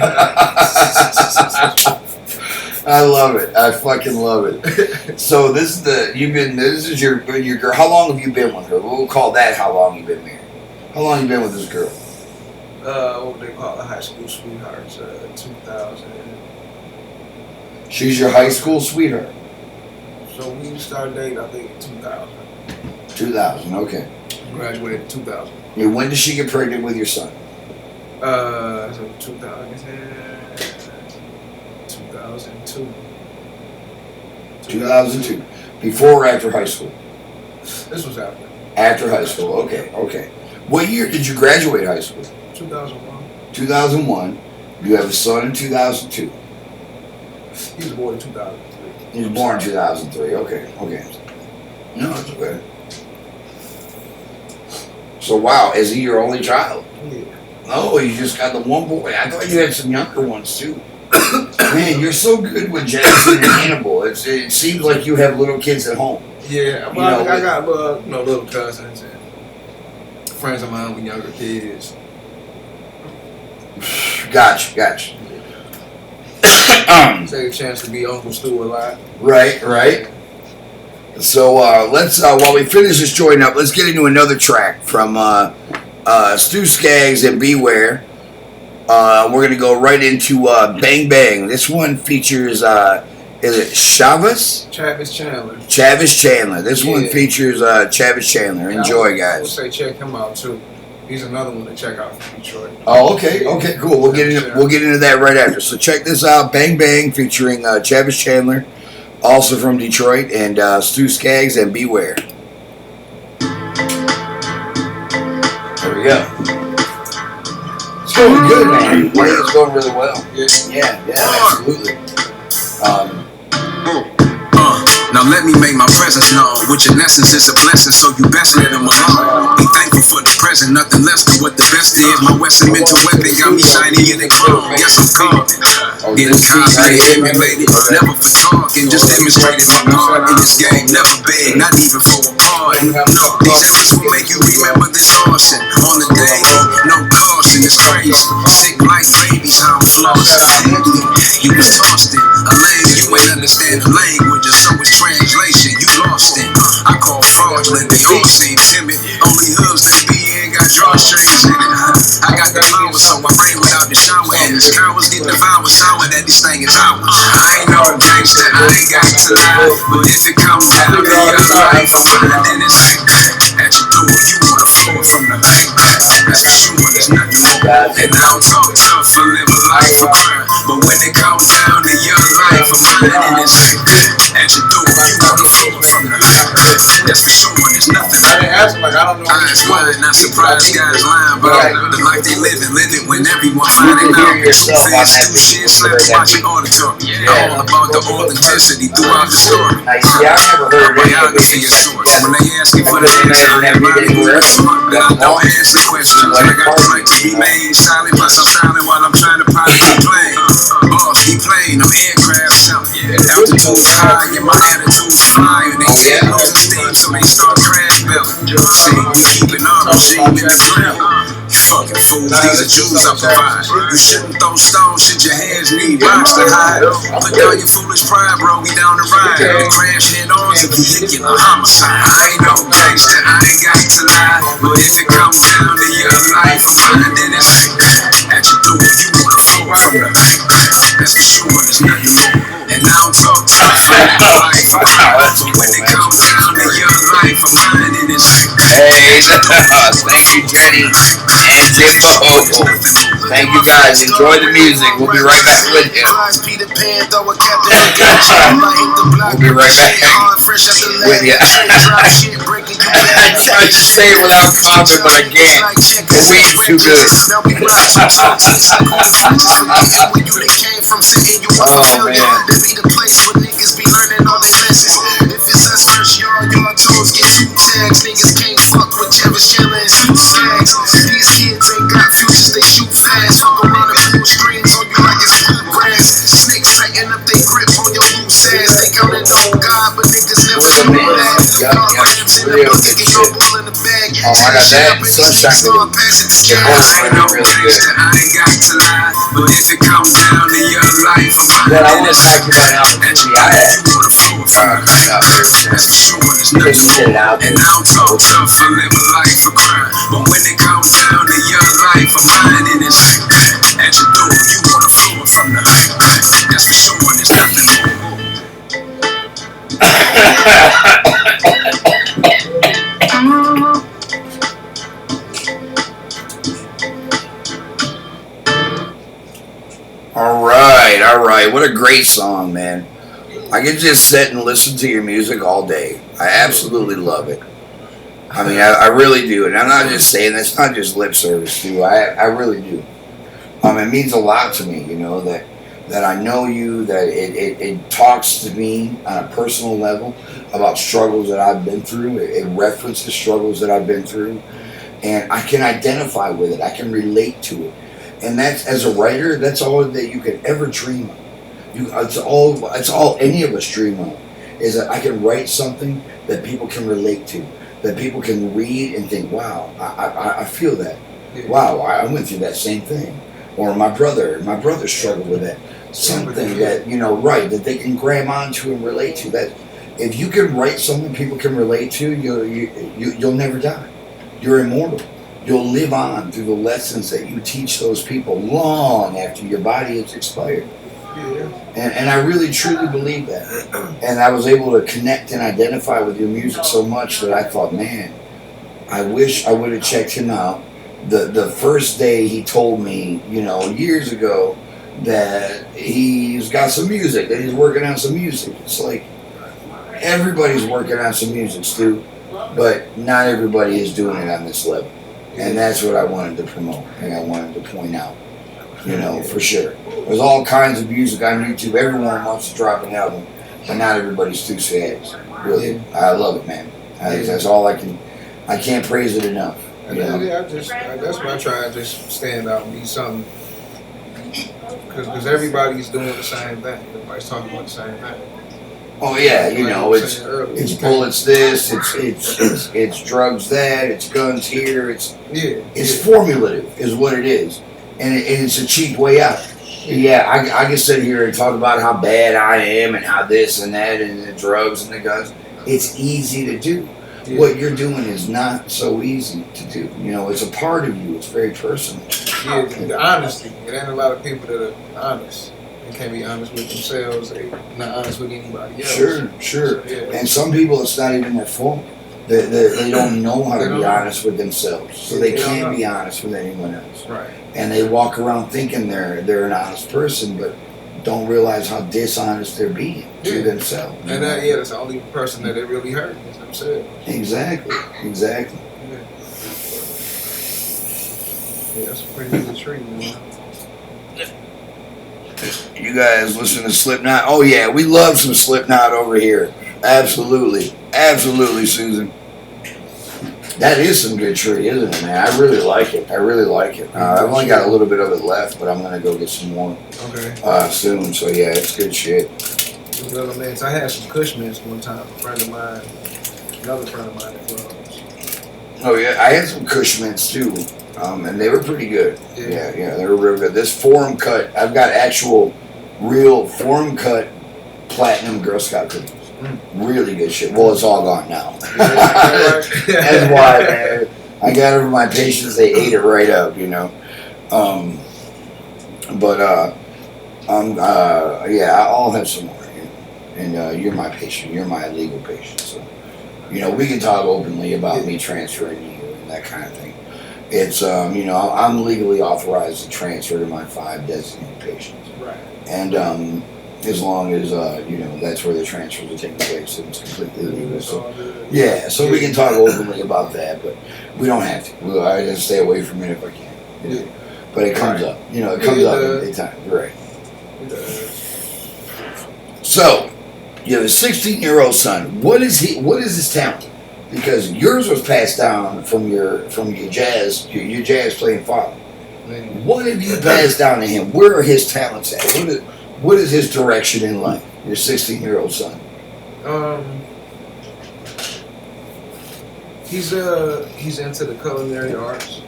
I love it. I fucking love it. So this is your girl. How long have you been with her? We'll call that how long you've been married. How long you been with this girl? What they call the high school sweethearts, 2000. She's your high school sweetheart. So we started dating, I think, in 2000. 2000. Okay. Graduated in 2000. And when did she get pregnant with your son? So 2002. 2002. Before or after high school? This was after. After high school. Okay. What year did you graduate high school? 2001. 2001. You have a son in 2002. He was born in 2003. He was born in 2003. Okay. No, that's okay. So wow, is he your only child? Yeah. Oh, you just got the one boy. I thought you had some younger ones too. Man, you're so good with Jackson and Hannibal. It seems like you have little kids at home. Yeah, well, I got little cousins and friends of mine with younger kids. Gotcha. Take a chance to be Uncle Stu a lot. Right. So let's while we finish this joint up, let's get into another track from Stu Skaggs and Beware. We're gonna go right into Bang Bang. This one features is it Chavis Chandler. This one features Chavis Chandler. Enjoy, I would guys. say check him out too. He's another one to check out from Detroit. Oh, okay, cool. We'll get into that right after. So check this out, Bang Bang, featuring Chavis Chandler, also from Detroit, and Stu Skaggs and Beware. There we go. It's going good, man. Yeah, it's going really well. Yeah, absolutely. Now let me make my presence known, which in essence is a blessing, so you best let them alone. Be thankful for the present, nothing less than what the best is. My Western mental weapon got me shiny in the chrome. Yes, I'm calm. Getting constantly emulated, never for talking, just demonstrated my part in this game. Never beg, not even for a pardon. These efforts will make you remember this caution. On the day, no caution, it's crazy. Sick like babies, how I'm flossing. You was tossed in a lane, you ain't understand the language, so it's translation, you lost it. I call fraudulent, they all seem timid. Only hooves that be in got drawstrings in it. I got the power, so I rain without the shower. And these cowards get devoured, sour that this thing is ours. I ain't no gangster, I ain't got to lie. But if it comes down to your life, I'm mine, then it's at your door. You wanna floor from the bank. That's for sure, there's nothing more. And I don't talk tough for living life for crime. But when it comes down to your life, I'm mine, then it's at your door. You wanna floor from the That's for sure. There's nothing. I didn't ask him, like, I don't know. Eyes wide, not surprised, guys lying, bro. The life they live it when everyone finding out. Two fans, two shit, slapping, watching auditory. All about the authenticity throughout the story. I see, I never heard Biography is source. When they ask me for the answer, everybody will respond. Don't answer questions. I got the right to remain silent, plus I'm styling while I'm trying to pilot the plane. Boss, keep playing, I'm aircraft selling. Altitude's high and my attitude's fire. They can't lose the steam, so they start crash building. See, we keeping our regime in the ground. You fucking fools, these are Jews I provide. You shouldn't throw stones, shit your hands need rocks to hide. Put down your foolish pride, bro, we down the ride. The crash head-ons and vehicular homicide. I ain't no gangster, I ain't got to lie. But if it comes down to your life, I'm mine, then it's at your door. You wanna flow from the that's for sure, there's nothing more. And I don't talk to my life, but when it comes down to your life, I'm mine, and it's Hey, thank you, Jenny and Jimbo. Thank you guys. Enjoy the music. We'll be right back with you. We'll be right back with you. I tried to say it without coughing, but I can't. The weed's too good. Oh, man. If it's us first, y'all toes get two tags. Niggas can't fuck with Jevis Jella and Snoop Stags. These kids ain't got futures, they shoot fast. Fuck around and pull strings on you like it's bluegrass. Snakes tighten up they grip on your loose ass. They counting on God, but niggas never do that. Rams in the bucket, get your ball in the bag. Oh, I got that. Sunshine with the voice I ain't no gangster, I ain't got to lie. But if it comes down to your life, I'm Well, I want to talk about an opportunity I had. That's for sure, there's nothing more. And I don't talk tough, I live a life of crime. But when it comes down to your life, I'm mine, and it's at your door. You wanna flow from the that's for sure, there's nothing more. All right. What a great song, man. I can just sit and listen to your music all day. I absolutely love it. I mean, I really do. And I'm not just saying that's not just lip service, too. I really do. It means a lot to me, you know, that I know you, that it talks to me on a personal level about struggles that I've been through. It references struggles that I've been through. And I can identify with it. I can relate to it. And that's, as a writer, that's all that you could ever dream of. It's all any of us dream of, is that I can write something that people can relate to, that people can read and think, wow, I feel that. Wow, I went through that same thing. Or my brother struggled with that. Something that, you know, right, that they can grab onto and relate to. That if you can write something people can relate to, you'll never die. You're immortal. You'll live on through the lessons that you teach those people long after your body has expired. Yeah. And I really truly believe that. And I was able to connect and identify with your music so much that I thought, man, I wish I would have checked him out the first day he told me, you know, years ago, that he's got some music, that he's working on some music. It's like everybody's working on some music, Stu, but not everybody is doing it on this level. And that's what I wanted to promote and I wanted to point out, you know, for sure. There's all kinds of music on YouTube. Everyone wants to drop an album, but not everybody's too sad. Really, I love it, man. That's all I can't praise it enough. You know? That's why I try to just stand out and be something. Because everybody's doing the same thing. Everybody's talking about the same thing. Oh yeah, you know, it's bullets this, it's drugs that, it's guns here, it's formulative is what it is, and it's a cheap way out. Yeah, I can sit here and talk about how bad I am and how this and that and the drugs and the guns. It's easy to do. Yeah. What you're doing is not so easy to do. You know, it's a part of you. It's very personal. Yeah, the honesty. It ain't a lot of people that are honest. They can't be honest with themselves. They're not honest with anybody else. Sure. So, yeah. And some people, it's not even their fault. They don't know how to be honest with themselves, so they can't be honest with anyone else. Right. And they walk around thinking they're an honest person, but don't realize how dishonest they're being to themselves. And that's the only person that they really hurt is themselves. Exactly. Yeah, that's a pretty good tree, man. You guys listen to Slipknot? Oh yeah, we love some Slipknot over here. Absolutely, Susan. That is some good tree, isn't it, man? I really like it. I've only got a little bit of it left, but I'm gonna go get some more soon. So yeah, it's good shit. Little mints. I had some Kush mints one time. Another friend of mine at clubs. Oh yeah, I had some Kush mints too, and they were pretty good. Yeah, they were real good. This forum cut, I've got actual, real forum cut platinum Girl Scout cookies. Really good shit. Well, it's all gone now. That's why, man. I got over my patients. They ate it right up, you know. I'll have some more. And you're my patient. You're my legal patient. So, you know, we can talk openly about me transferring you and that kind of thing. It's, I'm legally authorized to transfer to my 5 designated patients. Right. And, as long as that's where the transfers are taking place and it's completely legal. So we can talk openly about that, but we don't have to. I just stay away from it if I can. But it comes up. It comes up in big time. Right. So you have a 16-year-old son. What is his talent? Because yours was passed down from your jazz playing father. What have you passed down to him? Where are his talents at? What is his direction in life? Your 16-year-old son. He's into the culinary arts.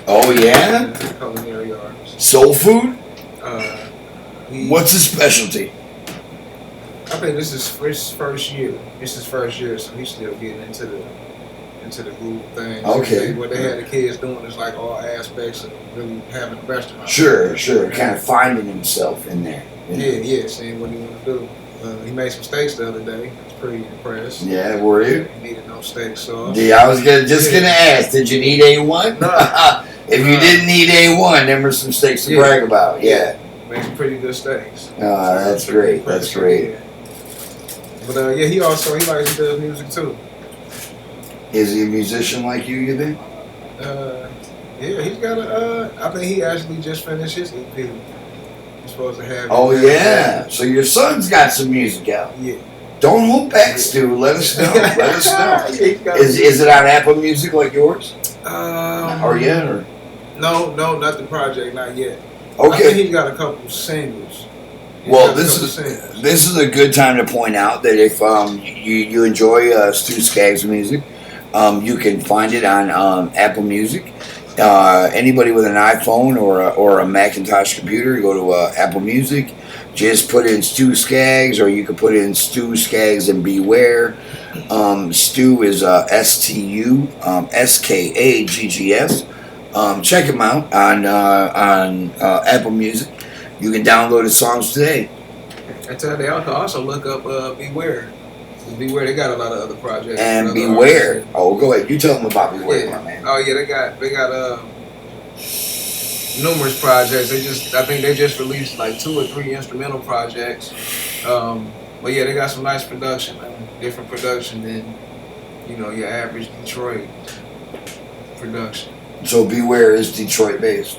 Oh yeah. Culinary arts. Soul food. What's his specialty? I think this is his first year. It's his first year, so he's still getting into the groove thing. Okay. What they had the kids doing is like all aspects of really having a restaurant. Sure. Kind of finding himself in there. Yeah, seeing what he want to do. He made some steaks the other day. I was pretty impressed. Yeah, were you? He needed no steak sauce. Yeah, I was gonna ask. Did you need A1? No. If you didn't need A1, then were some steaks to brag about. Yeah. Made some pretty good steaks. That's great. That's great. Yeah. But he likes to do music too. Is he a musician like you think? He's got I think he actually just finished his EP. He's supposed to have. Oh yeah, so your son's got some music out. Yeah. Don't hold back, Stu. Let us know. Is it on Apple Music like yours? Or yet? Or? No, not the project, not yet. Okay. I think he's got a couple singles. Well, this is a good time to point out that if you enjoy Stu Skaggs' music, you can find it on Apple Music. Anybody with an iPhone or a Macintosh computer, go to Apple Music. Just put in Stu Skaggs, or you can put in Stu Skaggs and Beware. Stu is STU SKAGGS. Check him out on Apple Music. You can download his songs today. I tell you, they also look up Beware. Beware, they got a lot of other projects. And Beware. Oh, go ahead. You tell them about Beware, my man. Oh yeah, they got numerous projects. I think they just released like 2 or 3 instrumental projects. But yeah, they got some nice production, man. Different production than your average Detroit production. So Beware is Detroit based,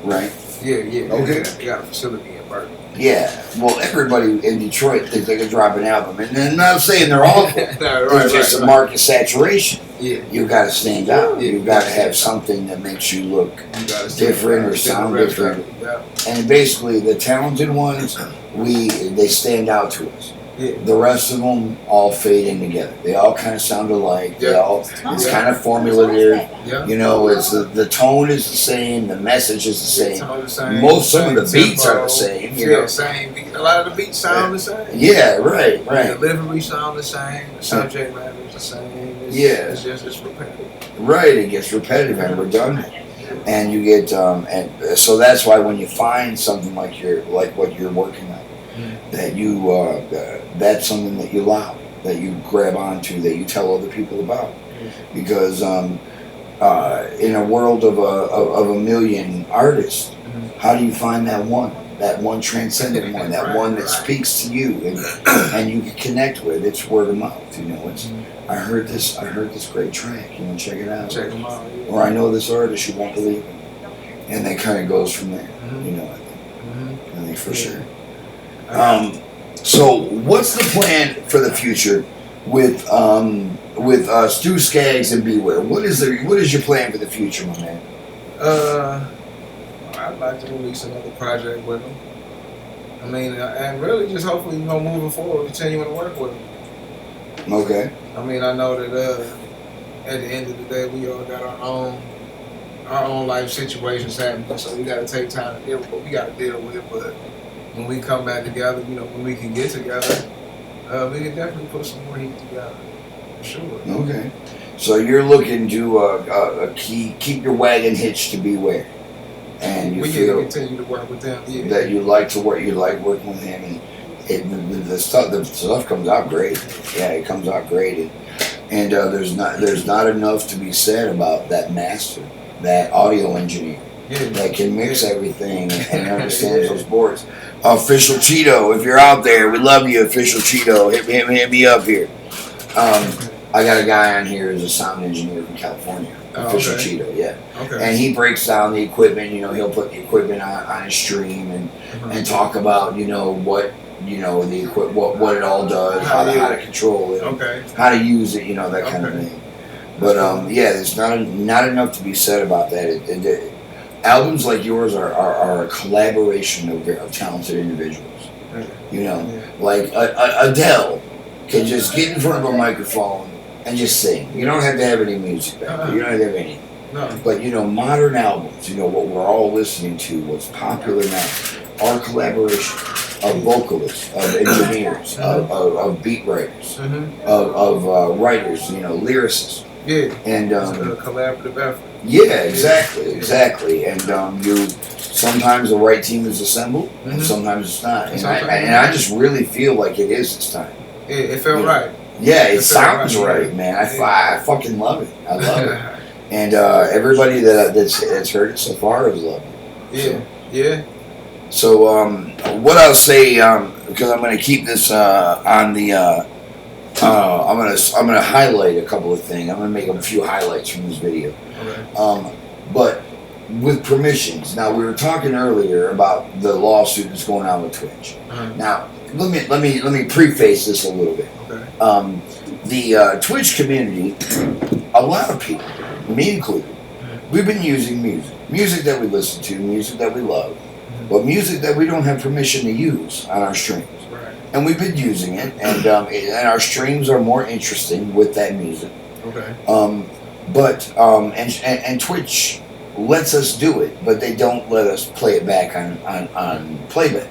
right? Yeah. Okay. They got a facility in Berkeley. Yeah. Well, everybody in Detroit thinks they can drop an album, and I'm not saying they're awful. It's just a market saturation. Yeah. You've got to stand out. You've got to have something that makes you look different or sound different. Yeah. And basically, the talented ones, they stand out to us. Yeah. The rest of them all fade in together. They all kind of sound alike. It's kind of formulative. Yeah. It's the tone is the same. The message is the same. Some of the beats are the same. Same beat. A lot of the beats sound the same. Yeah, right. The delivery sound the same. The subject matter is the same. It's repetitive. Right, it gets repetitive and redundant, and you get and so that's why when you find something like what you're working on, that you that's something that you allow, that you grab onto, that you tell other people about, because in a world of a million artists, how do you find that one? that one transcendent one, that one that speaks to you and you can connect with. It's word of mouth, you know. It's I heard this great track, you know, check it out. Check them out. Yeah. Or I know this artist, you won't believe it. And that kind of goes from there, you know. I think for sure. So what's the plan for the future with Stu Skaggs and Beware? What is your plan for the future, my man? I'd like to release another project with them. I mean, and really just hopefully, you know, moving forward, continuing to work with them. Okay. I mean, I know that at the end of the day, we all got our own life situations happening, so we got to take time to deal with what we got to deal with. But when we come back together, you know, when we can get together, we can definitely put some more heat together, for sure. Okay. So you're looking to keep your wagon hitched to Beware, and you we feel need to continue to work with them. Yeah. that you like to work, you like working with him, and the stuff comes out great. Yeah, it comes out great, and there's not enough to be said about that master, that audio engineer. Yeah. That can mix everything and understands those boards. Official Cheeto, if you're out there, we love you, Official Cheeto. Hit me up here. I got a guy on here who's a sound engineer from California. Official Cheeto, yeah. Okay. And he breaks down the equipment. You know, he'll put the equipment on his stream and talk about, you know, what, you know, the what it all does, how to control it, how to use it, you know, that kind of thing. But yeah, there's not enough to be said about that. Albums like yours are a collaboration of talented individuals. You know, like Adele can just get in front of a microphone and just sing. You don't have to have any music back there. You don't have to have anything. No. But, you know, modern albums, you know, what we're all listening to, what's popular now, are collaboration of vocalists, of engineers, of beat writers, of writers, you know, lyricists. Yeah. And it's a collaborative effort. Yeah, exactly. And sometimes the right team is assembled, and sometimes it's not. And I just really feel like it is this time. Yeah, it felt right. Yeah, it sounds right, man. I fucking love it. I love it. And everybody that's heard it so far has loved it. Yeah. So what I'll say, because I'm going to keep this on the, I'm gonna highlight a couple of things. I'm gonna make a few highlights from this video. Okay. But with permissions. Now we were talking earlier about the lawsuit that's going on with Twitch. Now let me preface this a little bit. Okay. The Twitch community, a lot of people, me included, we've been using music that we listen to, music that we love, but music that we don't have permission to use on our streams. Right. And we've been using it, and our streams are more interesting with that music. Okay. And Twitch lets us do it, but they don't let us play it back on playback.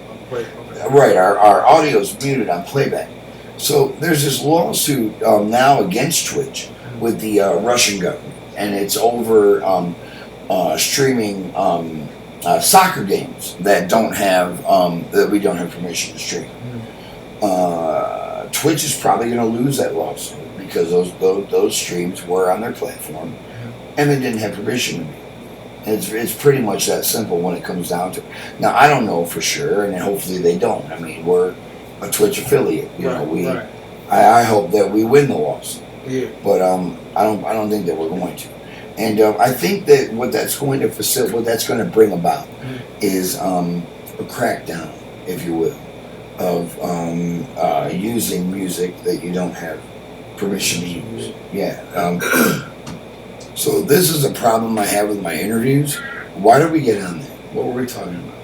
Right, our audio's muted on playback. So there's this lawsuit now against Twitch with the Russian government, and it's over streaming soccer games that don't have that we don't have permission to stream. Twitch is probably going to lose that lawsuit because those streams were on their platform, and they didn't have permission to be. It's pretty much that simple when it comes down to it. Now I don't know for sure, and hopefully they don't. I mean, we're a Twitch affiliate. You know, I hope that we win the lawsuit. Yeah. But I don't think that we're going to. And I think that what that's going to bring about is a crackdown, if you will, of using music that you don't have permission to use. Yeah. So this is a problem I have with my interviews. Why did we get on there? What were we talking about?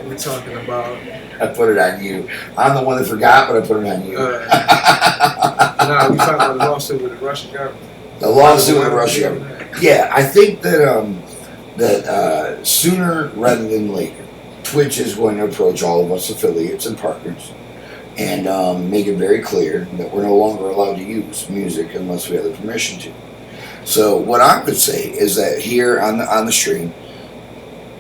We're talking about. I put it on you. I'm the one that forgot, but I put it on you. No, we talking about the lawsuit with the Russian government. The lawsuit with the Russian government. Yeah, I think that sooner rather than later, Twitch is going to approach all of us affiliates and partners and make it very clear that we're no longer allowed to use music unless we have the permission to. So what I would say is that here on the stream,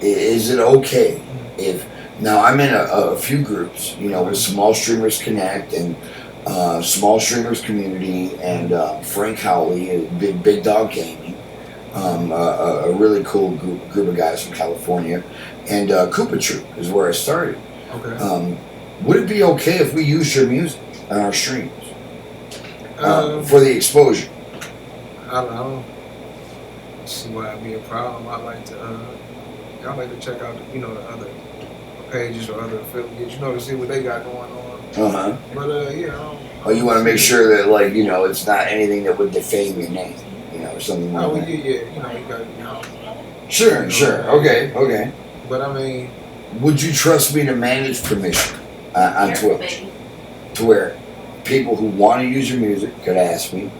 is it okay if now I'm in a few groups, you know, with Small Streamers Connect and Small Streamers Community and Frank Howley, Big Dog Gaming, a really cool group of guys from California, and Koopa Troop is where I started. Okay. Would it be okay if we used your music on our streams for the exposure? I don't see why it'd be a problem. I like to check out the other pages or other affiliates, to see what they got going on. But yeah. Oh, you want to make sure that it's not anything that would defame your name, or something like that. Yeah. You got Sure. Okay. But I mean, would you trust me to manage permission on Twitch, to where people who want to use your music could ask me,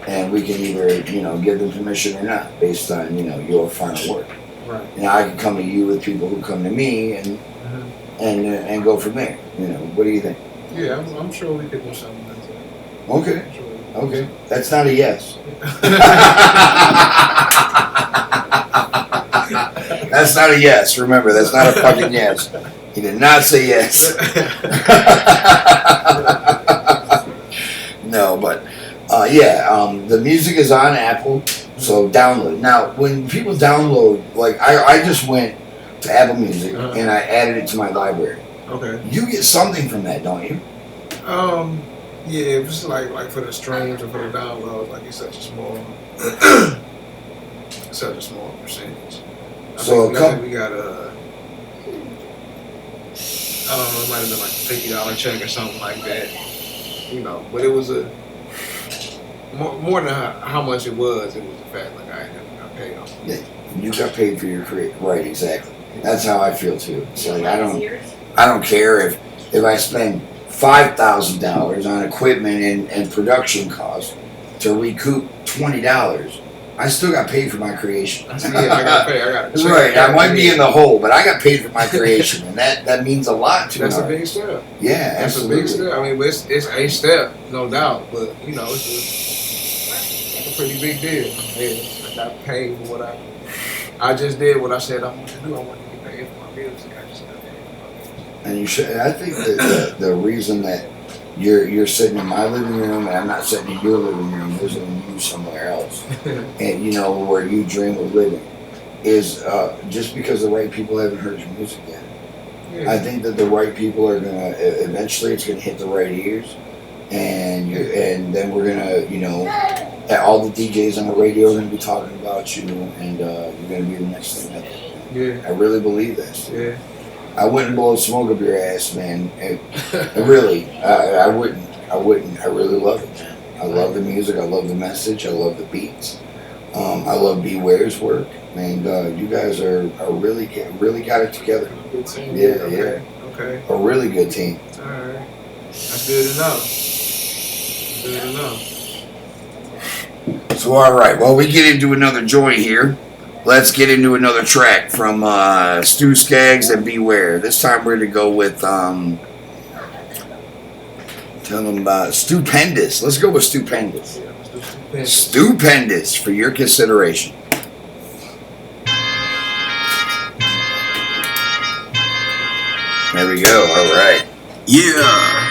and we can either give them permission or not based on your final work. Right. I can come to you with people who come to me, and go from there. What do you think? Yeah, I'm sure we could do something like that. Okay. That's not a yes. That's not a yes. Remember, that's not a fucking yes. He did not say yes. No, but the music is on Apple, so download. Now, when people download, I just went to Apple Music and I added it to my library. Okay. You get something from that, don't you? Yeah, it's like for the streams or for the downloads, it's such a small, percentage. I think we got I don't know, it might have been like a $50 check or something like that. But it was more than how much it was. It was the fact I ain't never got paid off. Yeah, you got paid for your career, right? Exactly. That's how I feel too. It's I don't care if I spend $5,000 on equipment and production costs to recoup $20. I still got paid for my creation. Yeah, I got paid. Right. I might be in the hole, but I got paid for my creation, and that means a lot to me. That's a big step. Yeah, that's absolutely. a big step. I mean, but it's a step, no doubt. But it's a pretty big deal. Yeah, I got paid for what I just did. What I said I wanted to do. I wanted to get paid for my music. I just got paid for my music. And you should. I think that the reason that you're sitting in my living room and I'm not sitting in your living room, visiting you somewhere else, and where you dream of living, is just because the right people haven't heard your music yet. Yeah. I think that the right people are gonna eventually it's gonna hit the right ears, and then we're gonna all the DJs on the radio are gonna be talking about you, and you're gonna be the next thing ever. Yeah, I really believe this. Yeah. I wouldn't blow smoke up your ass, man. Really, I wouldn't. I really love it, man. I love the music. I love the message. I love the beats. I love Beware's work, and you guys are really got it together. Good team. Yeah. Okay. A really good team. All right. That's good enough. So all right. Well, we get into another joint here. Let's get into another track from Stu Skaggs and Beware. This time we're going to go with, tell them about Stupendous. Let's go with Stupendous. Yeah, let's do Stupendous. Stupendous for your consideration. There we go. All right. Yeah.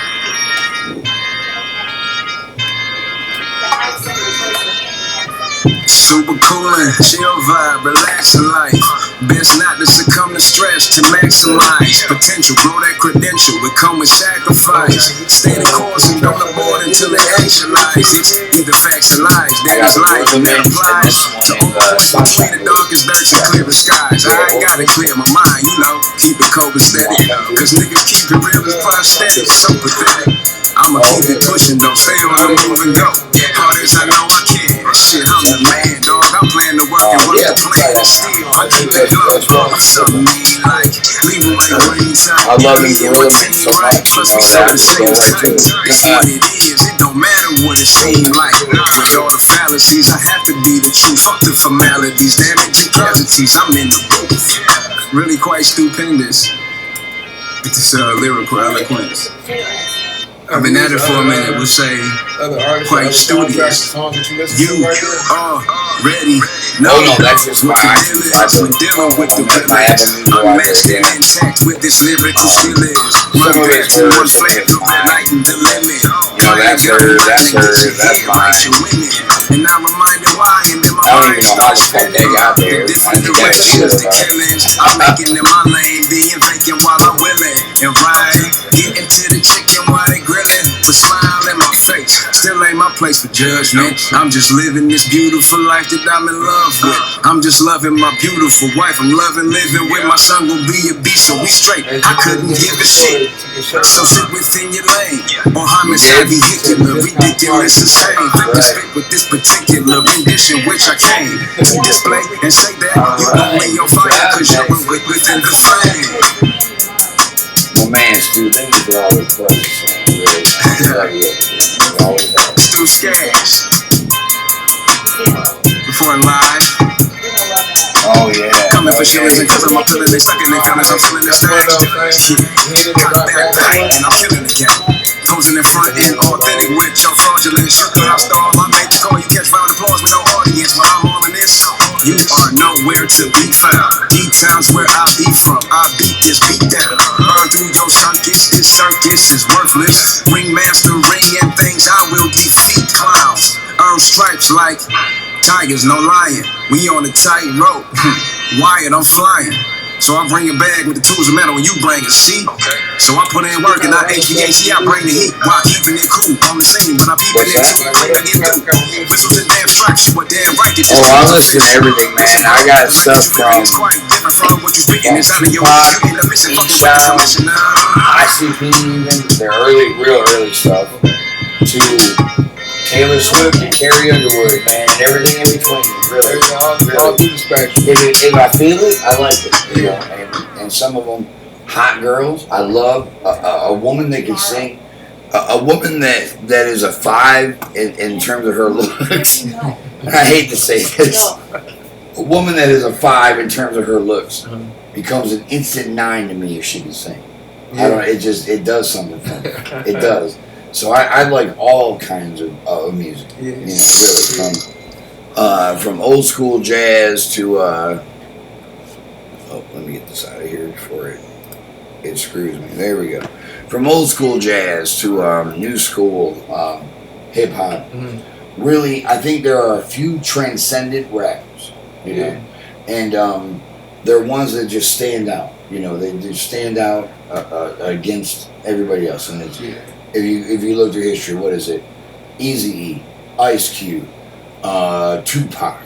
Super coolin', chill vibe, relaxing life. Best not to succumb to stress to maximize potential. Grow that credential, it come with sacrifice. Stay the course and don't abort until it actualize. It's either facts or lies, that is life, and that applies to all points between the darkest dirts and clearest skies. I ain't gotta clear my mind, keep it copacetic. Cause niggas keep it real as prosthetic, so pathetic. I'ma keep it pushing though, stay on the move and go. Hard as I know I can. Shit, I'm the man, dog. I'm planning to work and work the plan. And still, I keep it low. I'm something mean like leave away green time. I love you, Gorilla Man, so much. That's the way too. It's what it is. It don't matter what it seems like. With all the fallacies, I have to be the truth. Fuck the formalities, damaging pleasantries. I'm in the booth. Really quite stupendous. With this lyrical eloquence. I've been at it for a minute, we'll say, quite studious. You are ready. No, that's just my we're dealing with the villains. I'm matched and intact with this lyrical skill is. Run back to reflect on the night and the limit. That's mine. And I'm reminded why him in my mind. I just got that out there. Different directions to killings. I'm making in my lane, being vacant while I'm willing. And riding, getting to the chicken while they grilling. With smile in my face, still ain't my place for judgment. I'm just living this beautiful life that I'm in love with. I'm just loving my beautiful wife. I'm loving living with my son. Will be a beast, so we straight. I couldn't give a shit. So sit within your lane. Or homicide vehicular, ridiculous, insane. Flip the script with this particular rendition, which I came to display and say that you gon' lay your fire, cause you're within the flame. Well, man, Stu, thank you for all the questions, man. Really, love you. Always have. Stu Scash. Before live. Oh, yeah. Coming for shillings and cause I'm a pillar, they sucking, they feeling, I'm feeling this thing. Hot back tight, and I'm killing the game. Posing in front and authentic with your fraudulent shit. I stall, I make the call, you catch round applause with no audience. While I'm all in this, you are nowhere to be found. D-Town's where I be from, I beat this beat down. Burn through your circus, this circus is worthless. Ringmaster ringing things, I will defeat clowns. Earn stripes like tigers, no lying. We on a tight rope, wired, I'm flying. So I bring a bag with the tools of metal and you bring a seat. So I put in work and I HVAC, I bring the heat while keeping it cool on the scene. But I'm keeping it too quick to get through. Whistles and damn stripes, you were damn right. Oh, I listen to everything, man. I got stuff from Tupac, Esham, ICP, even the real early stuff, to Taylor Swift and Carrie Underwood, man, and everything in between. Really, all through the spectrum. If I feel it, I like it. You know, and some of them, hot girls. I love a woman that can sing. A woman that is a 5 in terms of her looks. I hate to say this. A woman that is a 5 in terms of her looks becomes an instant 9 to me if she can sing. I don't. It does something for me. It does. So I like all kinds of music. You know, really from old school jazz to let me get this out of here before it screws me. There we go. From old school jazz to new school hip hop. Really, I think there are a few transcendent rappers. You know, and they're ones that just stand out. You know, they just stand out against everybody else, and it's. If you look through history, what is it? Eazy-E, Ice Cube, Tupac,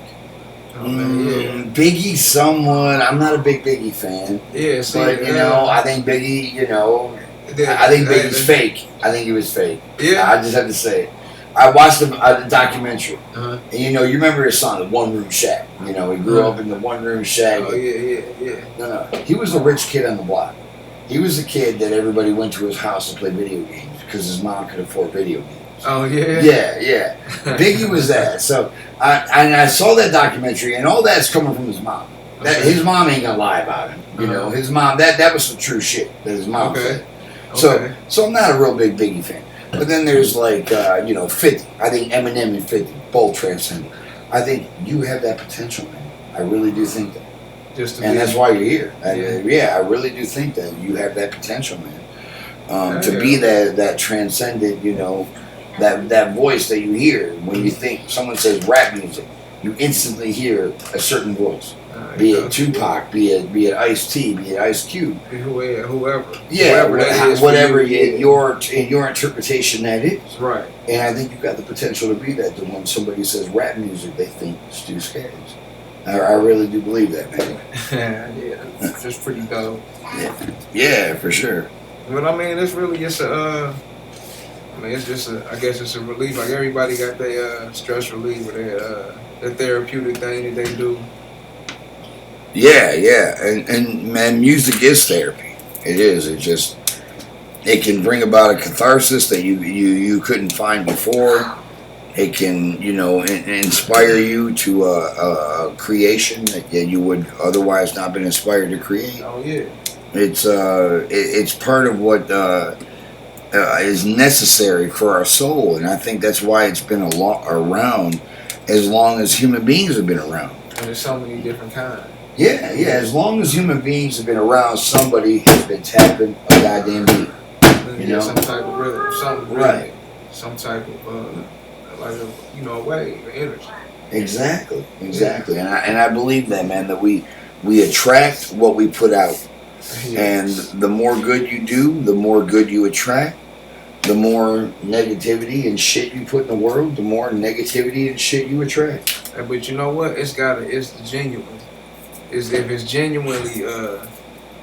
Biggie. Someone I'm not a big Biggie fan. But you know, I think Biggie. You know, I think Biggie's fake. I think he was fake. I just have to say it. I watched the documentary, and you know, you remember his song, "The One Room Shack." You know, he grew up in the one room shack. Oh yeah. No, he was the rich kid on the block. He was the kid that everybody went to his house to play video games because his mom could afford video games. Oh yeah. Yeah. Biggie was that. So I saw that documentary, and all that's coming from his mom. That his mom ain't gonna lie about him. You know, his mom. That was some true shit that his mom said. So I'm not a real big Biggie fan. But then there's like 50. I think Eminem and 50 both transcend. I think you have that potential, man. I really do think that. And that's why you're here. I really do think that you have that potential, man. To be that transcendent, you know, that voice that you hear when you think someone says rap music, you instantly hear a certain voice. Be it Tupac, be it Ice-T, be it Ice Cube, whoever. Yeah, whatever in your interpretation that is. Right. And I think you've got the potential to be that. When somebody says rap music, they think Stu Scares. I really do believe that, man. Yeah, that's pretty dope. Yeah, for sure. But I mean, it's really just I guess it's a relief. Like everybody got their stress relief or their therapeutic thing that they do. Yeah, and man, music is therapy. It is. It can bring about a catharsis that you couldn't find before. It can, you know, inspire you to a creation that you would otherwise not been inspired to create. Oh yeah. It's part of what is necessary for our soul, and I think that's why it's been around as long as human beings have been around. And there's so many different kinds. Yeah. As long as human beings have been around, somebody has been tapping a goddamn beat. You know, some type of rhythm, right? Some type of like a wave, energy. Exactly. And I believe that, man, that we attract what we put out. Yeah. And the more good you do, the more good you attract. The more negativity and shit you put in the world, the more negativity and shit you attract. But you know what? It's the genuine. Is if it's genuinely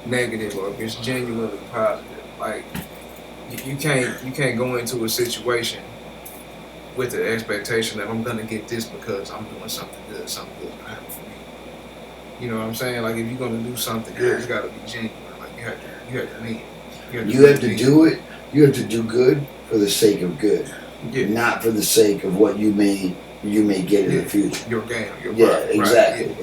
negative or if it's genuinely positive. Like you can't go into a situation with the expectation that I'm gonna get this because I'm doing something good gonna happen for me. You know what I'm saying? Like if you're gonna do something good, it's gotta be genuine. Like you have to mean it. You have to do it. You have to do good for the sake of good, not for the sake of what you may get in the future. Your game, your exactly.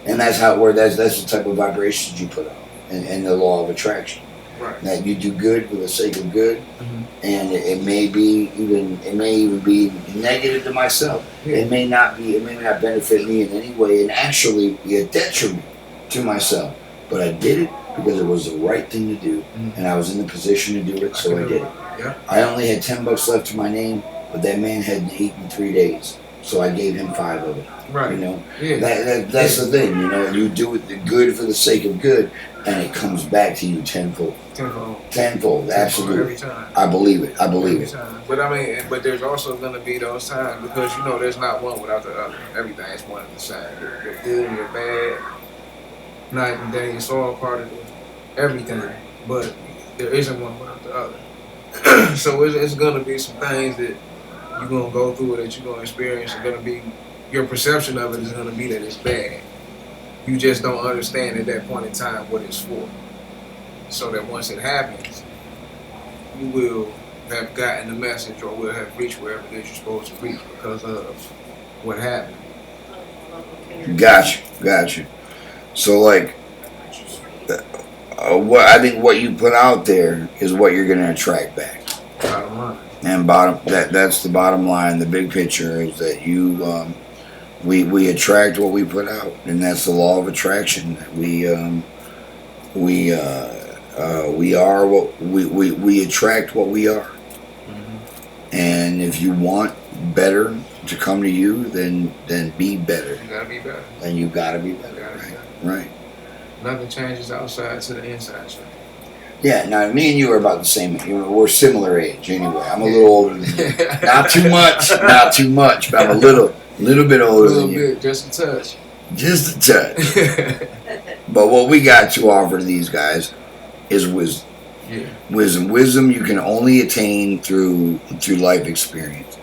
And that's how it works. That's the type of vibrations you put out, and the law of attraction. Right. That you do good for the sake of good, and it may even be negative to myself. Yeah. It may not benefit me in any way, and actually be a detriment to myself. But I did it because it was the right thing to do, and I was in the position to do it, so I did it. Yeah. I only had $10 left to my name, but that man hadn't eaten 3 days, so I gave him 5 of it. Right. You know, Yeah. That's the thing. You know, you do it the good for the sake of good, and it comes back to you tenfold. Tenfold, absolutely. Every time. I believe it. Every time. But I mean, but there's also going to be those times because you know there's not one without the other. Everything is one and the same. You're good and you're bad. Night and day, it's all part of everything, but there isn't one without the other. So it's gonna be some things that you're gonna go through, that you're gonna experience. It's gonna be your perception of it is gonna be that it's bad. You just don't understand at that point in time what it's for. So that once it happens, you will have gotten the message or will have reached wherever it is you're supposed to reach because of what happened. Gotcha. So like, what I think what you put out there is what you're gonna attract back. Bottom line. And that's the bottom line. The big picture is that we attract what we put out, and that's the law of attraction. We are what we attract what we are. And if you want better to come to you, then be better. You gotta be better. And you gotta be better. Right. Nothing changes outside to the inside. So. Yeah. Now me and you are about the same. We're similar age anyway. I'm a little older than you. Not too much, but I'm a little bit older than you. Just a touch. Just a touch. But what we got to offer to these guys is wisdom. Yeah. Wisdom you can only attain through life experience.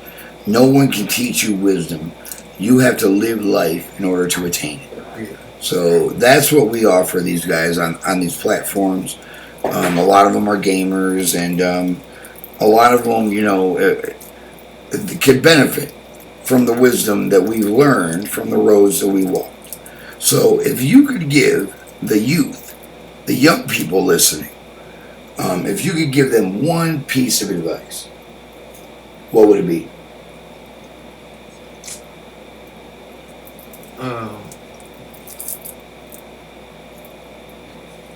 No one can teach you wisdom. You have to live life in order to attain it. Yeah. So that's what we offer these guys on these platforms. A lot of them are gamers, and a lot of them, could benefit from the wisdom that we've learned from the roads that we walked. So if you could give the youth, the young people listening, if you could give them one piece of advice, what would it be?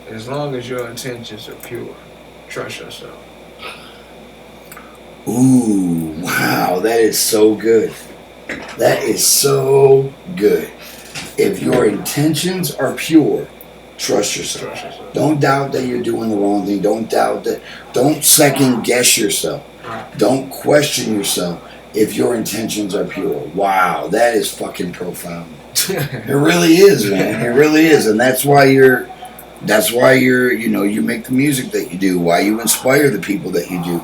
As long as your intentions are pure, trust yourself. Ooh, wow, that is so good. That is so good. If your intentions are pure, trust yourself. Don't doubt that you're doing the wrong thing. Don't second guess yourself. Don't question yourself if your intentions are pure. Wow, that is fucking profound. It really is, man. It really is. And that's why you're you make the music that you do, why you inspire the people that you do.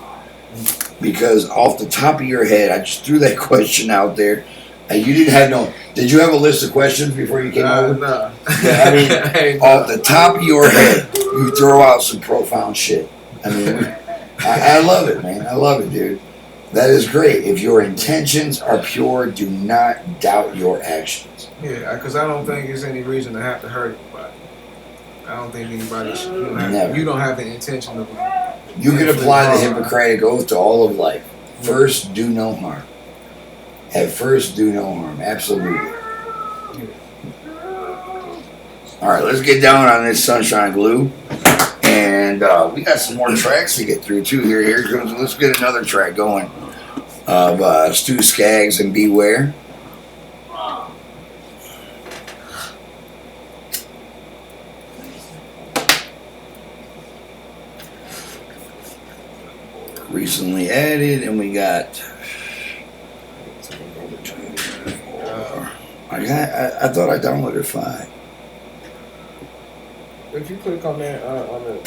Because off the top of your head, I just threw that question out there. And you didn't have did you have a list of questions before you came over? No. Yeah, I mean, off the top of your head, you throw out some profound shit. I mean, I love it, man. I love it, dude. That is great. If your intentions are pure, do not doubt your actions. Yeah, because I don't think there's any reason to have to hurt anybody. I don't think anybody should. You don't have the intention of. You can apply the Hippocratic Oath to all of life. First, do no harm. At first, do no harm. Absolutely. All right, let's get down on this Sunshine Glue. And we got some more tracks to get through, too. Let's get another track going of Stu Skaggs and Beware. recently added, and we got. I thought I downloaded 5. If you click on that on the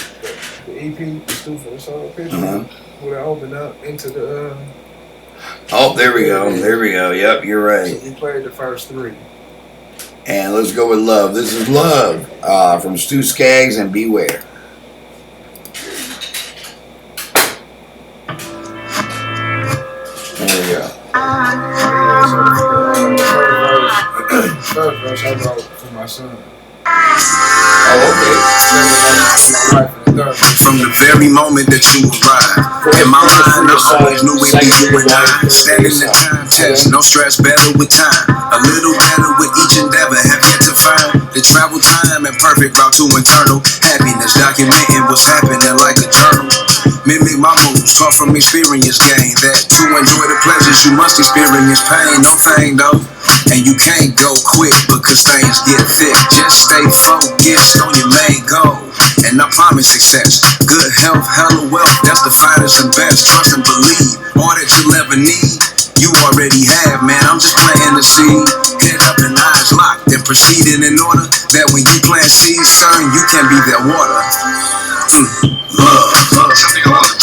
EP, the Stu for the Soul picture, would I open up into the? Oh, there we go. There we go. Yep, you're right. So we played the first 3. And let's go with Love. This is Love from Stu Skaggs and Beware. There we go. First verse I wrote for my son. Oh, okay. From the very moment that you arrived, in my mind I always knew it'd be you and I. Standing the time test, no stress, better with time. A little better with each endeavor, have yet to find the travel time and perfect route to internal happiness. Documenting what's happening like a journal. Mimic my moves, taught from experience gain. That to enjoy the pleasures you must experience pain. No thing though, and you can't go quick because things get thick. Just stay focused on your main goal, and I promise success. Good health, hella wealth, that's the finest and best. Trust and believe, all that you'll ever need, you already have, man. I'm just planting the seed. Head up and eyes locked and proceeding in order that when you plant seeds, son, you can be their water. Love. Something along the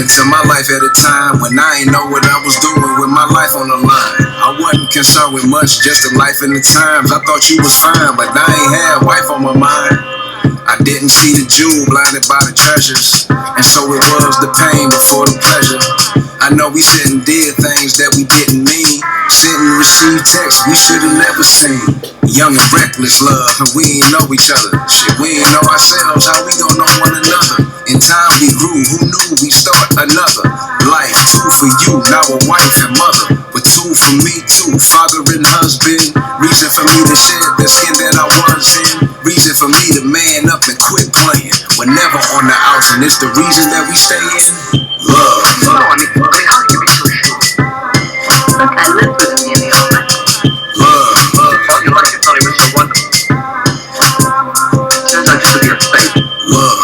into my life at a time when I ain't know what I was doing with my life on the line. I wasn't concerned with much, just the life and the times. I thought you was fine, but I ain't had wife on my mind. I didn't see the jewel, blinded by the treasures, and so it was the pain before the pleasure. I know we said and did things that we didn't mean. Sent and received texts we should've never seen. Young and reckless love, and we ain't know each other. Shit, we ain't know ourselves, how we gon' know one another? In time we grew, who knew we start another life? 2 for you, now a wife and mother, but 2 for me too, father and husband. Reason for me to shed the skin that I was in. Reason for me to man up and quit playing. We're never on the outs, and it's the reason that we stay in. Love. No, I mean, how can you be so sure? Look, I lived with him nearly all my life. Love. You like it, thought he was so wonderful. Turns out just to be a fake. Love.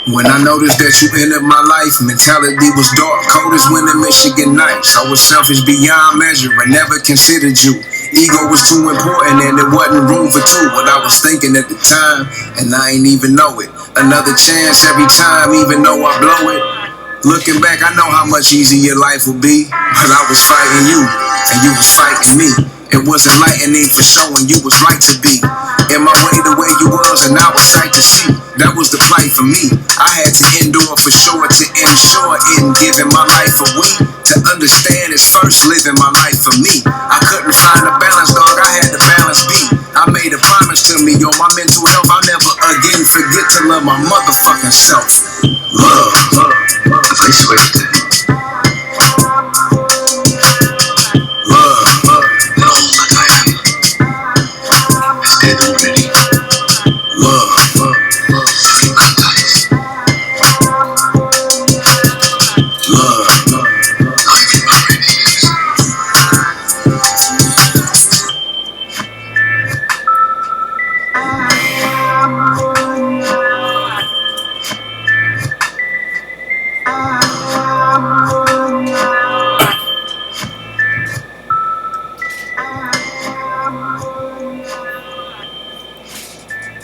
When I noticed that you entered my life, mentality was dark, cold as winter Michigan nights. I was selfish beyond measure and never considered you. Ego was too important and there wasn't room for 2. What I was thinking at the time, and I ain't even know it. Another chance every time, even though I blow it. Looking back, I know how much easier life would be, but I was fighting you, and you was fighting me. It was enlightening for showing you was right to be in my way the way you was, and I was sight to see. That was the plight for me. I had to endure for sure to ensure in giving my life away. To understand is first living my life for me. I couldn't find a balance, dog. I had to balance B. I made a promise to me on my mental health. I'll never again forget to love my motherfucking self. Love. As I swear to you.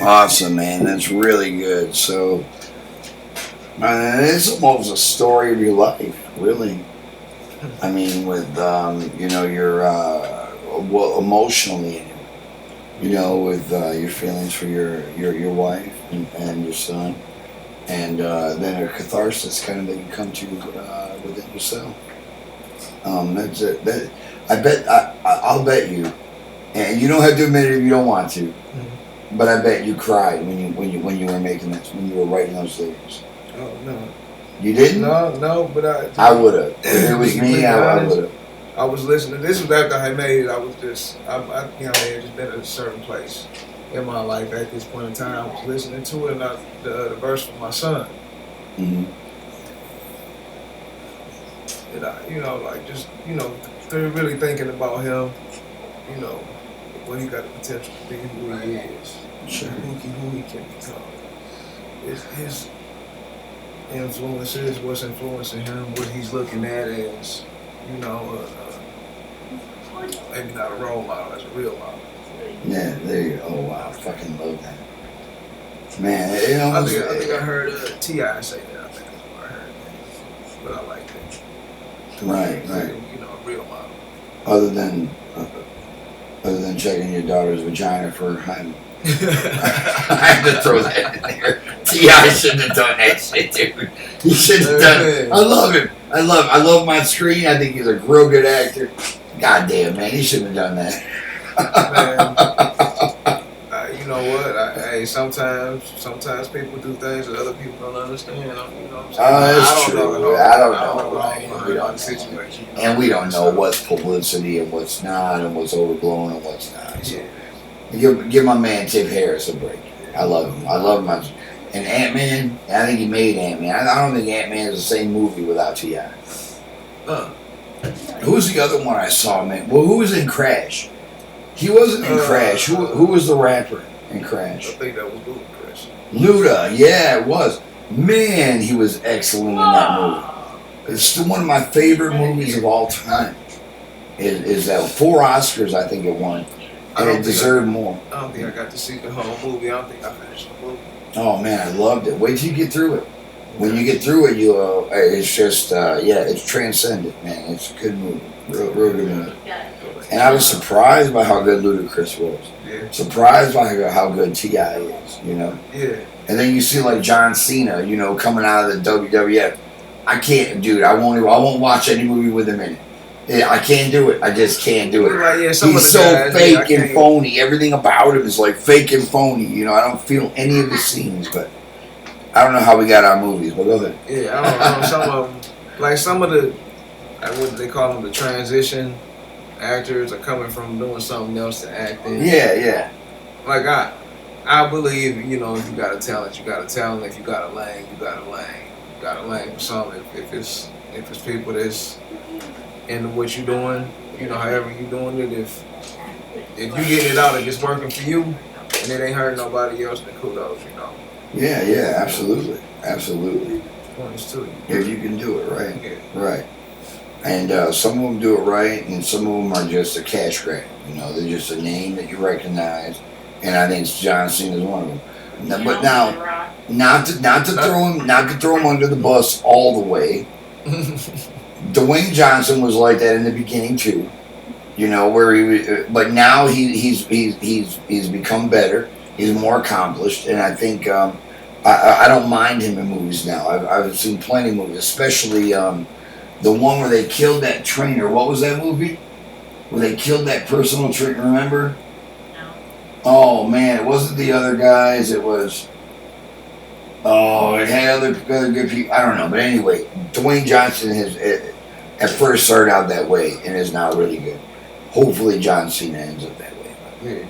Awesome, man. That's really good. So, it's almost a story of your life, really. I mean, with your emotionally, with your feelings for your wife and your son, and then a catharsis kind of that you come to within yourself. That's it. I'll bet you, and you don't have to admit it if you don't want to. But I bet you cried when you were making this, when you were writing those lyrics. Oh no, You didn't? No, but I would have. If it was me, I would have. I was listening. This was after I made it. I was just, I had just been at a certain place in my life at this point in time. I was listening to it, and the verse from my son. Mm-hmm. And they're really thinking about him. What he got the potential to be, who he is, Sure. who he can become. His influences, what's influencing him, what he's looking at as, maybe not a role model, as a real model. Yeah, there you go. Oh, wow. I fucking love that. Man, it I almost... think I heard T.I. say that. I think that's what I heard. But I like that. Right. A real model. Other than checking your daughter's vagina for hymen. I had to throw that in there. T.I. shouldn't have done that shit, dude. He shouldn't have done it. I love him. I love my screen. I think he's a real good actor. God damn, man. He shouldn't have done that. You know what? Sometimes people do things that other people don't understand. You know what I'm saying? That's true. I don't know. Right? We don't know. Situation. And we don't know what's publicity and what's not, and what's overblown and what's not. So. Give my man Tip Harris a break. I love him. I love him. And Ant-Man, I think he made Ant-Man. I don't think Ant-Man is the same movie without T.I. Who's the other one I saw, man? Well, who was in Crash? He wasn't in Crash. Who was the rapper in Crash? I think that was Ludacris. Luda, yeah, it was. Man, he was excellent in that movie. It's still one of my favorite movies of all time. Is that 4 Oscars, I think it won. And it deserved more. I don't think I got to see the whole movie. I don't think I finished the movie. Oh man, I loved it. Wait till you get through it. When you get through it, it's just, it's transcendent, man. It's a good movie. Real good movie. And I was surprised by how good Ludacris was. Yeah. Surprised by how good T.I. is, Yeah. And then you see like John Cena, coming out of the WWF. I can't, dude. I won't watch any movie with him in it. Yeah, I can't do it. I just can't do it. Like, He's so fake and phony. Everything about him is like fake and phony. I don't feel any of the scenes, but I don't know how we got our movies. But go ahead. Yeah, I don't know. Some of them, like some of the, what they call them, the transition actors are coming from doing something else to acting. Yeah. Like I believe, if you got a talent, you got a talent. If you got a lane, you got a lane. You got a lane for something. If it's people that's into what you're doing, however you're doing it, if you get it out, if it's working for you, and it ain't hurting nobody else, then kudos, Yeah, absolutely. Points to you. If you can do it right. Yeah. Right. And some of them do it right, and some of them are just a cash grab. They're just a name that you recognize, and I think John Cena is one of them. But now, not to throw him under the bus all the way. Dwayne Johnson was like that in the beginning too, where he was, but now he's become better. He's more accomplished, and I think I don't mind him in movies now. I've seen plenty of movies, especially the one where they killed that trainer. What was that movie? Where they killed that personal trainer? Remember? No. Oh man, it wasn't the other guys. It was. Oh, it had other good people. I don't know, but anyway, Dwayne Johnson has at first started out that way and is now really good. Hopefully, John Cena ends up that way. Yeah.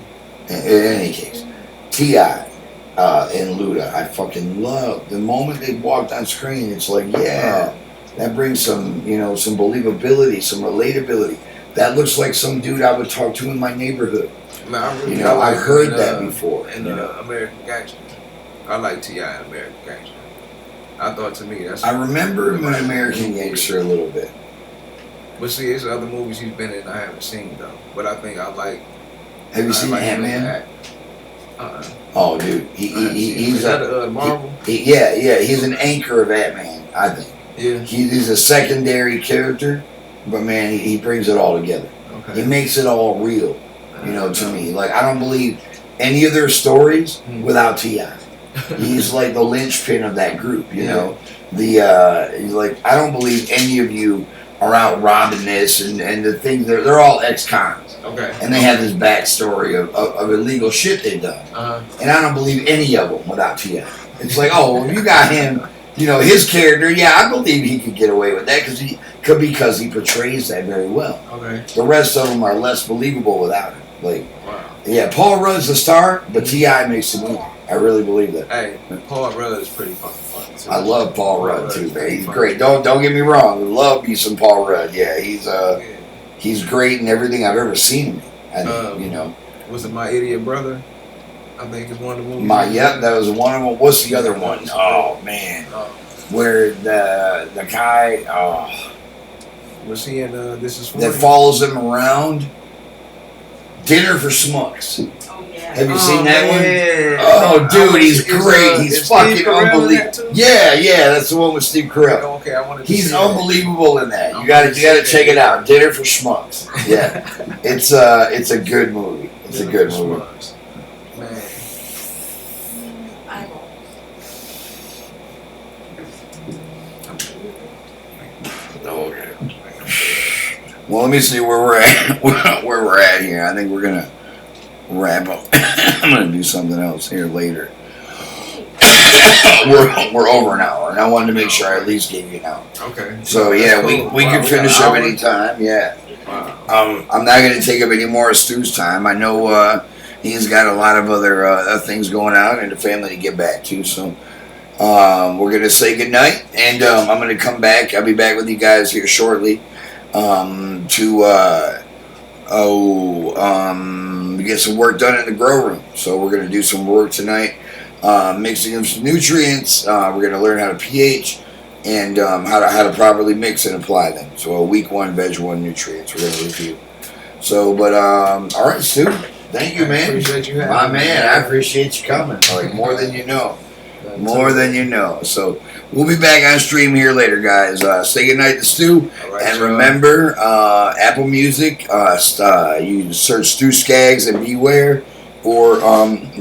In any case, T.I. And Luda, I fucking love the moment they walked on screen. It's like, yeah, that brings some believability, some relatability. That looks like some dude I would talk to in my neighborhood. Man, I really I heard that before. In American Gangster. I like T.I. in American Gangster. I thought, to me, that's... I remember him in American Gangster a little bit. But see, it's other movies he's been in I haven't seen, though. But I think I like... Have you seen Ant-Man? Oh, dude. He's a Marvel? He's an anchor of Ant-Man, I think. Yeah. He's a secondary character, but man, he brings it all together. Okay. He makes it all real, to me. Like, I don't believe any of their stories without T.I. He's like the linchpin of that group, I don't believe any of you are out robbing this and the things. They're all ex-cons. Okay. And they have this backstory of illegal shit they've done. Uh-huh. And I don't believe any of them without T.I. It's like, oh, well, you got him, you know, his character. Yeah, I believe he could get away with that because he portrays that very well. Okay. The rest of them are less believable without him. Like, Wow. yeah, Paul Rudd's the star, but T.I. makes the movie. I really believe that. Hey, Paul Rudd is pretty fucking funny too. I love Paul Rudd too, man. pretty He's funny. great. Don't get me wrong. I love me some Paul Rudd. Yeah, Yeah. he's great in everything I've ever seen him in. I think, you know. Was it My Idiot Brother? I think it's one of the movies. That was one of them. What's the other one? Oh man, where the guy Was he in This Is 40? that follows him around. Dinner for Schmucks. Oh, yeah. Have you seen that one? man. Oh, dude, he's Is, great. He's is fucking Steve Carell in unbelievable. that too? Yeah, that's the one with Steve Carell. Okay, I wanted to He's see that. unbelievable in that. You I'm got gonna to check see it that. out. Dinner for Schmucks. Yeah, it's a good movie. It's a good movie. Man. I will. Okay. Well, let me see where we're at. Where we're at here. I think we're gonna wrap up. I'm gonna do something else here later. we're over an hour, and I wanted to make sure I at least gave you an hour. Okay. So yeah, That's cool. we Wow, can got finish an up hour? anytime. Yeah. Wow. I'm not going to take up any more of Stu's time. I know he's got a lot of other things going on and a family to get back to. So we're going to say goodnight, and I'm going to come back. I'll be back with you guys here shortly to get some work done in the grow room. So we're going to do some work tonight, mixing in some nutrients. We're going to learn how to pH. And how to properly mix and apply them. So week 1, veg 1 nutrients we're going to review. So, but all right, Stu, thank you, man. Appreciate you having My me. man, I appreciate you coming. Like more than you know, more than you know. So we'll be back on stream here later, guys. Say goodnight to Stu, All right, and y'all. remember, Apple Music. You search Stu Skaggs and Beware, or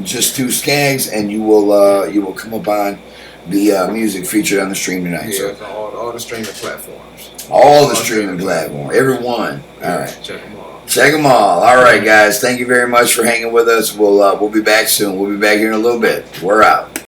just Stu Skaggs, and you will come up on the music featured on the stream tonight. Yeah, So it's on all the streaming platforms. all the streaming platforms, every one. All right, Check them all. check them all. All right, guys. Thank you very much for hanging with us. We'll be back soon. We'll be back here in a little bit. We're out.